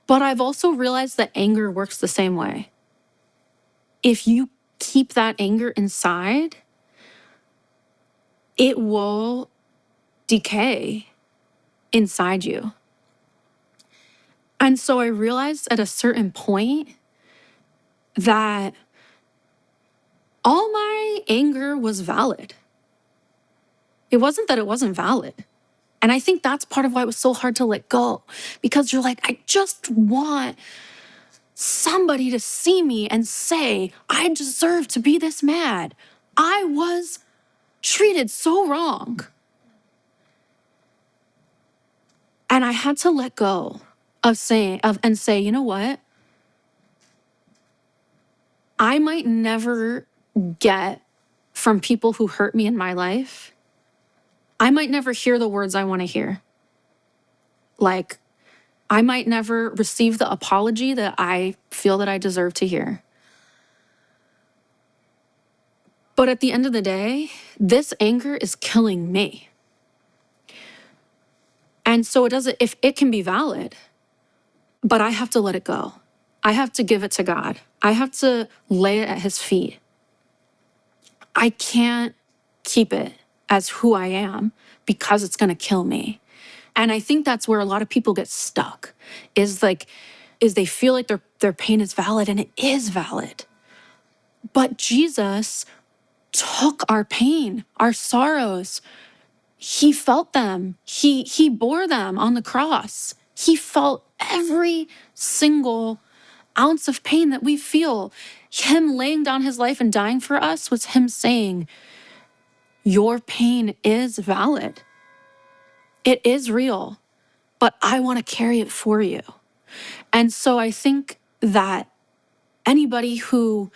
But I've also realized that anger works the same way. If you keep that anger inside, it will decay inside you. And so I realized at a certain point that all my anger was valid. It wasn't that it wasn't valid. And I think that's part of why it was so hard to let go, because you're like, I just want somebody to see me and say, I deserve to be this mad. I was treated so wrong. And I had to let go and say, you know what? I might never get from people who hurt me in my life. I might never hear the words I want to hear. Like, I might never receive the apology that I feel that I deserve to hear. But at the end of the day, this anger is killing me. And so if it can be valid, but I have to let it go. I have to give it to God. I have to lay it at his feet. I can't keep it as who I am because it's going to kill me. And I think that's where a lot of people get stuck, is they feel like their pain is valid, and it is valid. But Jesus took our pain, our sorrows. He felt them. He bore them on the cross. He felt every single ounce of pain that we feel. Him laying down his life and dying for us was him saying, your pain is valid. It is real, but I want to carry it for you. And so I think that anybody who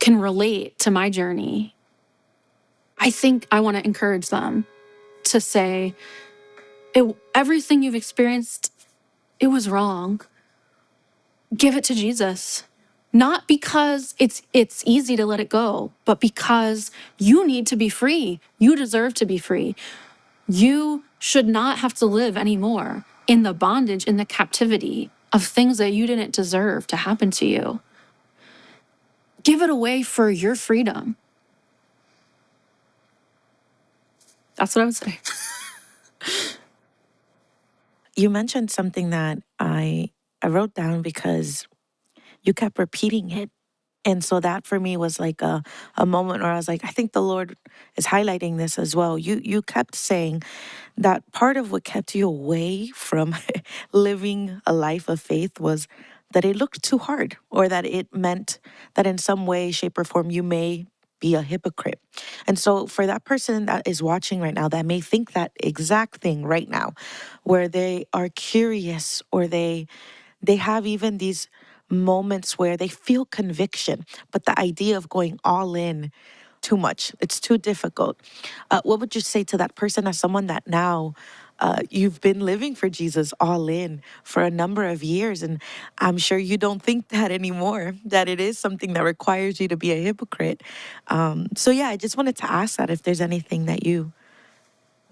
can relate to my journey, I think I want to encourage them to say, everything you've experienced, it was wrong. Give it to Jesus. Not because it's easy to let it go, but because you need to be free. You deserve to be free. You should not have to live anymore in the bondage, in the captivity of things that you didn't deserve to happen to you. Give it away for your freedom. That's what I would say. You mentioned something that I wrote down because you kept repeating it. And so that for me was like a moment where I was like, I think the Lord is highlighting this as well. You kept saying that part of what kept you away from living a life of faith was that it looked too hard, or that it meant that in some way, shape, or form, you may be a hypocrite. And so for that person that is watching right now that may think that exact thing right now, where they are curious, or they have even these moments where they feel conviction, but the idea of going all in, too much, it's too difficult. What would you say to that person, as someone that now you've been living for Jesus all in for a number of years, and I'm sure you don't think that anymore, that it is something that requires you to be a hypocrite. So yeah, I just wanted to ask that if there's anything that you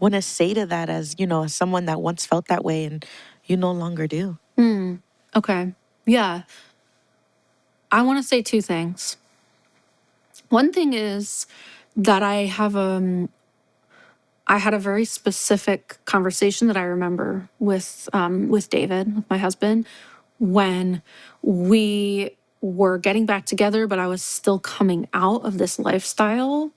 want to say to that, as as someone that once felt that way and you no longer do. Okay. Yeah. I want to say two things. One thing is that I had a very specific conversation that I remember with David, with my husband, when we were getting back together, but I was still coming out of this lifestyle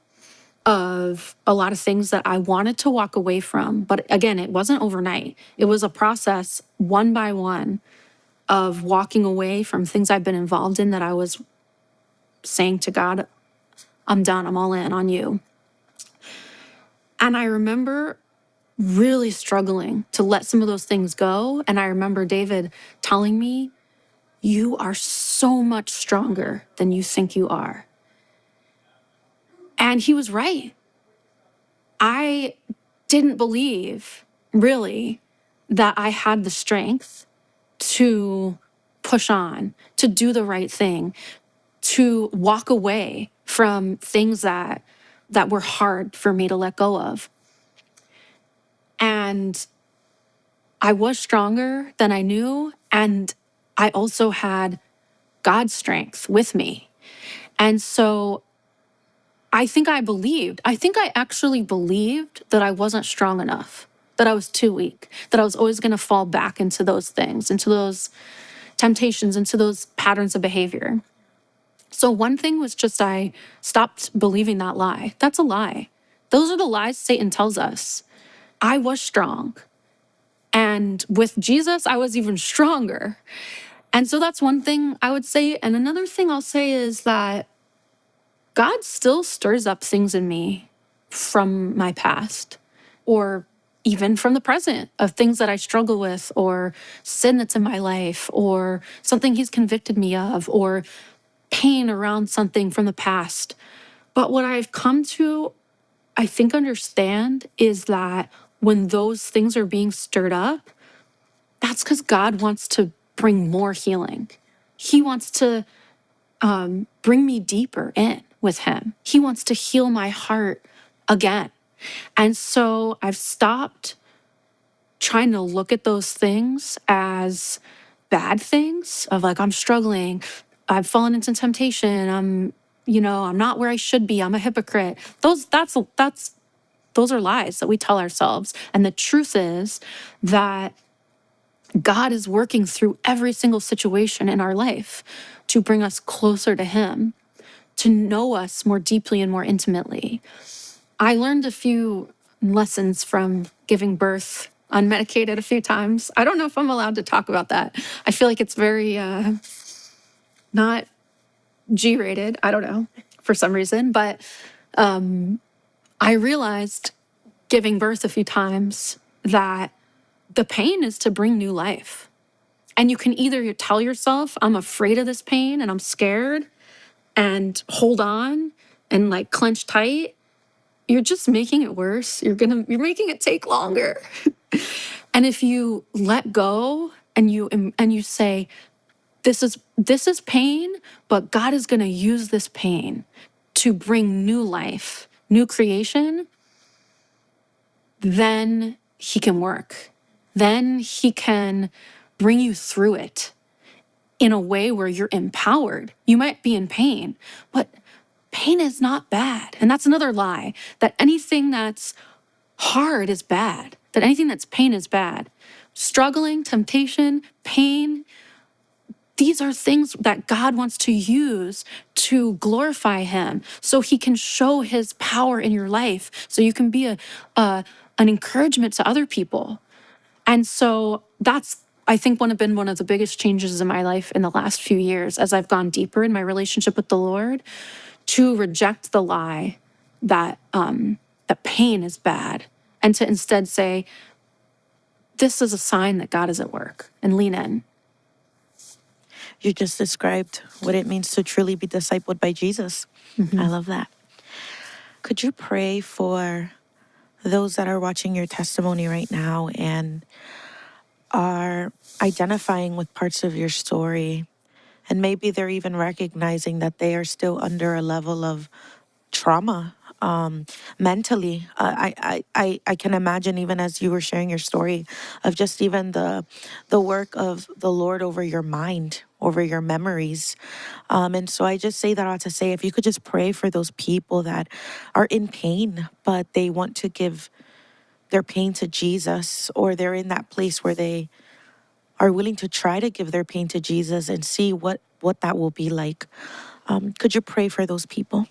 of a lot of things that I wanted to walk away from. But again, it wasn't overnight. It was a process, one by one, of walking away from things I've been involved in that I was saying to God, I'm done, I'm all in on you. And I remember really struggling to let some of those things go. And I remember David telling me, you are so much stronger than you think you are. And he was right. I didn't believe, really, that I had the strength to push on, to do the right thing, to walk away from things that were hard for me to let go of. And I was stronger than I knew, and I also had God's strength with me. And so I think I actually believed that I wasn't strong enough, that I was too weak, that I was always going to fall back into those things, into those temptations, into those patterns of behavior. So one thing was just I stopped believing that lie. That's a lie. Those are the lies Satan tells us. I was strong. And with Jesus, I was even stronger. And so that's one thing I would say. And another thing I'll say is that God still stirs up things in me from my past, or even from the present, of things that I struggle with, or sin that's in my life, or something he's convicted me of, or pain around something from the past. But what I've come to, I think, understand is that when those things are being stirred up, that's because God wants to bring more healing. He wants to bring me deeper in with him. He wants to heal my heart again. And so I've stopped trying to look at those things as bad things, of like, I'm struggling, I've fallen into temptation, I'm not where I should be, I'm a hypocrite. Those are lies that we tell ourselves. And the truth is that God is working through every single situation in our life to bring us closer to him, to know us more deeply and more intimately. I learned a few lessons from giving birth unmedicated a few times. I don't know if I'm allowed to talk about that. I feel like it's very not G-rated. I don't know, for some reason. But I realized giving birth a few times that the pain is to bring new life. And you can either tell yourself, I'm afraid of this pain and I'm scared, and hold on and like clench tight. You're just making it worse. You're making it take longer. And if you let go and you say, this is pain, but God is going to use this pain to bring new life, new creation, then he can work. Then he can bring you through it in a way where you're empowered. You might be in pain, but pain is not bad. And that's another lie, that anything that's hard is bad, that anything that's pain is bad. Struggling, temptation, pain, these are things that God wants to use to glorify him, so he can show his power in your life, so you can be an encouragement to other people. And so that's, I think, been one of the biggest changes in my life in the last few years, as I've gone deeper in my relationship with the Lord, to reject the lie that that pain is bad, and to instead say, this is a sign that God is at work, and lean in. You just described what it means to truly be discipled by Jesus. Mm-hmm. I love that. Could you pray for those that are watching your testimony right now and are identifying with parts of your story, and maybe they're even recognizing that they are still under a level of trauma mentally? I can imagine, even as you were sharing your story, of just even the work of the Lord over your mind, over your memories. And so I just say that out to say, if you could just pray for those people that are in pain, but they want to give their pain to Jesus, or they're in that place where they are willing to try to give their pain to Jesus and see what that will be like. Could you pray for those people?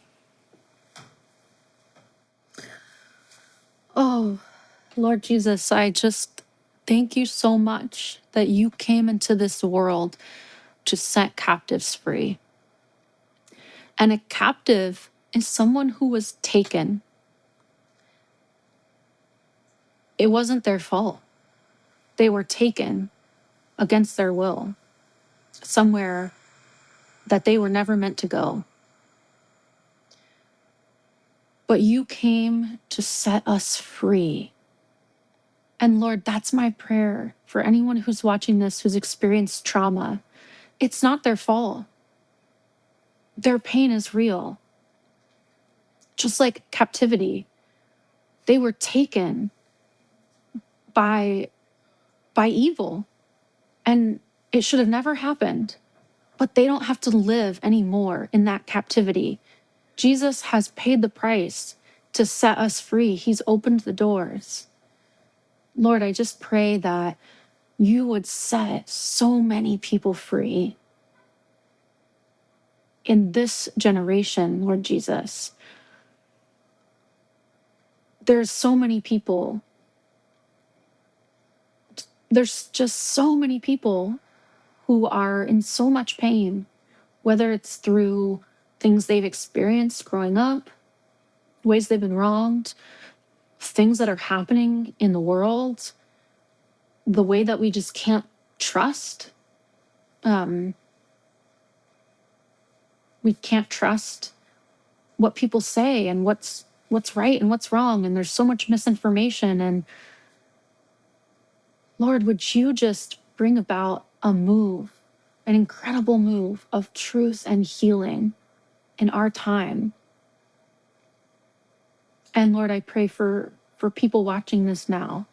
Oh, Lord Jesus, I just thank you so much that you came into this world to set captives free. And a captive is someone who was taken. It wasn't their fault. They were taken against their will somewhere that they were never meant to go. But you came to set us free. And Lord, that's my prayer for anyone who's watching this who's experienced trauma. It's not their fault. Their pain is real. Just like captivity, they were taken by evil, and it should have never happened. But they don't have to live anymore in that captivity. Jesus has paid the price to set us free. He's opened the doors. Lord, I just pray that you would set so many people free in this generation, Lord Jesus. There's so many people. There's just so many people who are in so much pain, whether it's through things they've experienced growing up, ways they've been wronged, things that are happening in the world, the way that we just can't trust. We can't trust what people say and what's right and what's wrong. And there's so much misinformation. And Lord, would you just bring about a move, an incredible move of truth and healing in our time. And Lord, I pray for people watching this now,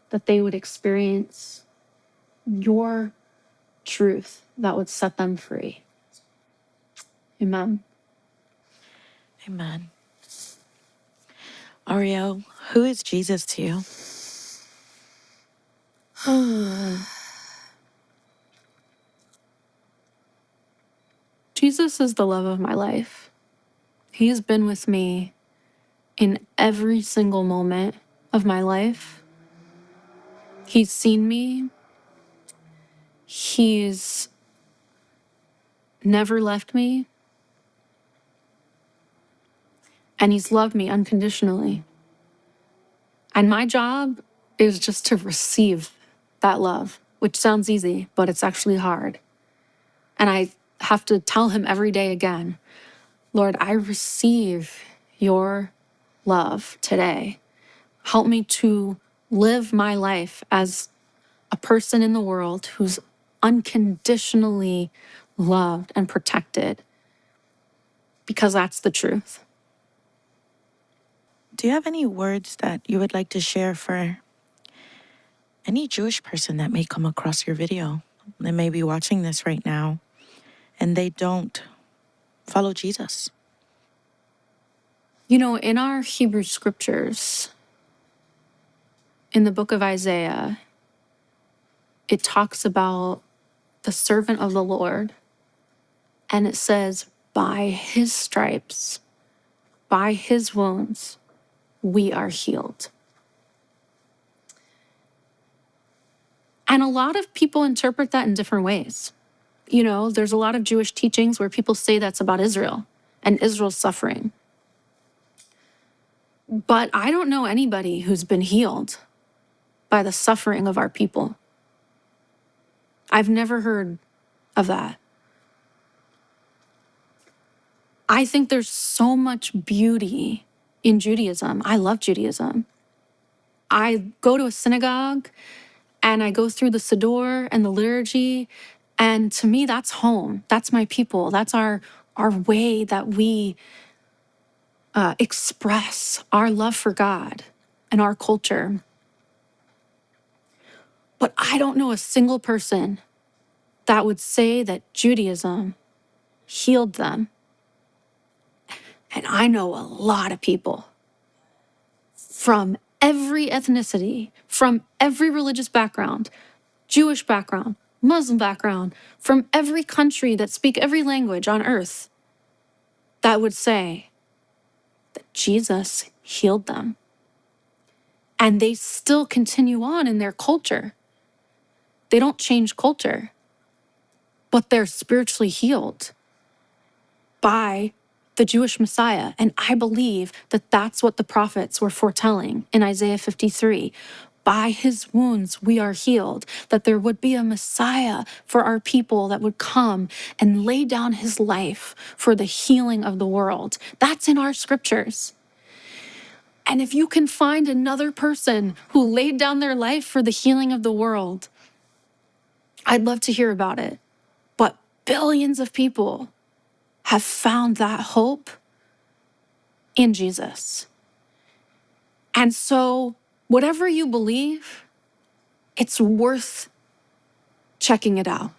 that they would experience your truth that would set them free. Amen. Amen. Ariel, who is Jesus to you? Jesus is the love of my life. He's been with me in every single moment of my life. He's seen me. He's never left me. And he's loved me unconditionally. And my job is just to receive that love, which sounds easy, but it's actually hard. And I have to tell him every day again, Lord, I receive your love today. Help me to live my life as a person in the world who's unconditionally loved and protected, because that's the truth. Do you have any words that you would like to share for any Jewish person that may come across your video? They may be watching this right now and they don't follow Jesus. You know, in our Hebrew scriptures, in the book of Isaiah, it talks about the servant of the Lord, and it says, by his stripes, by his wounds, we are healed. And a lot of people interpret that in different ways. You know, there's a lot of Jewish teachings where people say that's about Israel and Israel's suffering. But I don't know anybody who's been healed by the suffering of our people. I've never heard of that. I think there's so much beauty in Judaism. I love Judaism. I go to a synagogue and I go through the Siddur and the liturgy, and to me, that's home. That's my people. That's our way that we express our love for God and our culture. But I don't know a single person that would say that Judaism healed them. And I know a lot of people from every ethnicity, from every religious background, Jewish background, Muslim background, from every country that speak every language on earth, that would say that Jesus healed them. And they still continue on in their culture. They don't change culture, but they're spiritually healed by the Jewish Messiah. And I believe that that's what the prophets were foretelling in Isaiah 53. By his wounds, we are healed, that there would be a Messiah for our people that would come and lay down his life for the healing of the world. That's in our scriptures. And if you can find another person who laid down their life for the healing of the world, I'd love to hear about it. But billions of people have found that hope in Jesus. And so, whatever you believe, it's worth checking it out.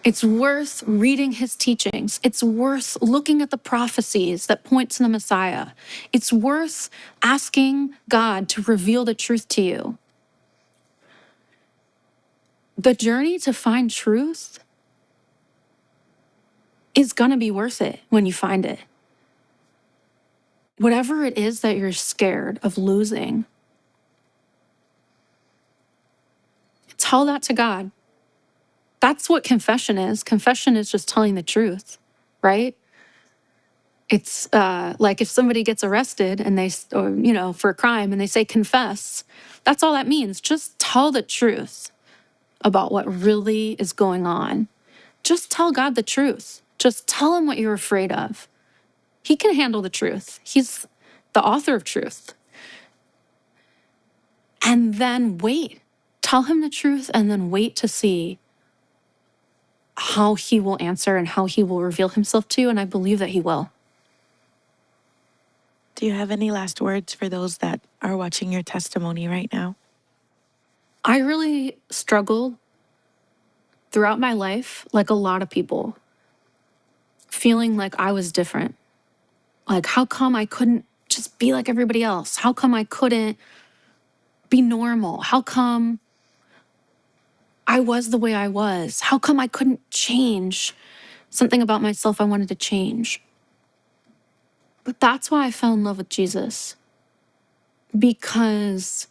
It's worth reading his teachings. It's worth looking at the prophecies that point to the Messiah. It's worth asking God to reveal the truth to you. The journey to find truth is going to be worth it when you find it. Whatever it is that you're scared of losing, tell that to God. That's what confession is. Confession is just telling the truth, right? It's like if somebody gets arrested and for a crime and they say confess, that's all that means. Just tell the truth about what really is going on. Just tell God the truth. Just tell him what you're afraid of. He can handle the truth. He's the author of truth. And then wait. Tell him the truth and then wait to see how he will answer and how he will reveal himself to you. And I believe that he will. Do you have any last words for those that are watching your testimony right now? I really struggled throughout my life, like a lot of people, feeling like I was different. Like, how come I couldn't just be like everybody else? How come I couldn't be normal? How come I was the way I was? How come I couldn't change something about myself I wanted to change? But that's why I fell in love with Jesus. Because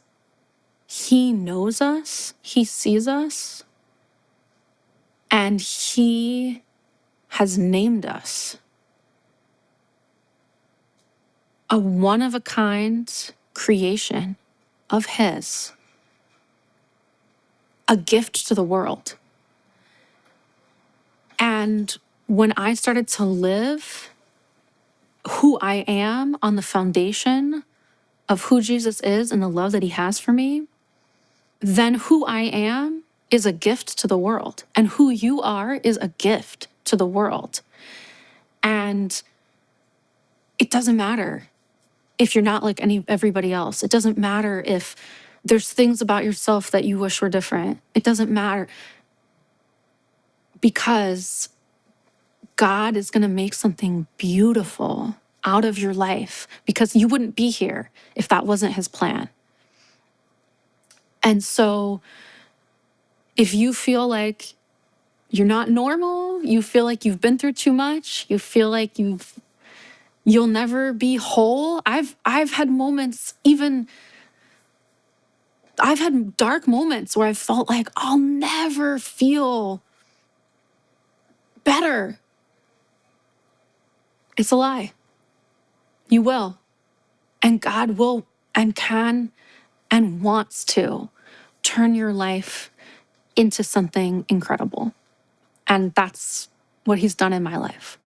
he knows us, he sees us, and he has named us. A one-of-a-kind creation of his. A gift to the world. And when I started to live who I am on the foundation of who Jesus is and the love that he has for me, then who I am is a gift to the world. And who you are is a gift to the world. And it doesn't matter if you're not like everybody else. It doesn't matter if there's things about yourself that you wish were different. It doesn't matter, because God is going to make something beautiful out of your life, because you wouldn't be here if that wasn't his plan. And so if you feel like you're not normal, you feel like you've been through too much, you feel like you'll never be whole. I've had moments, I've had dark moments where I felt like I'll never feel better. It's a lie. You will. And God will and can and wants to turn your life into something incredible. And that's what he's done in my life.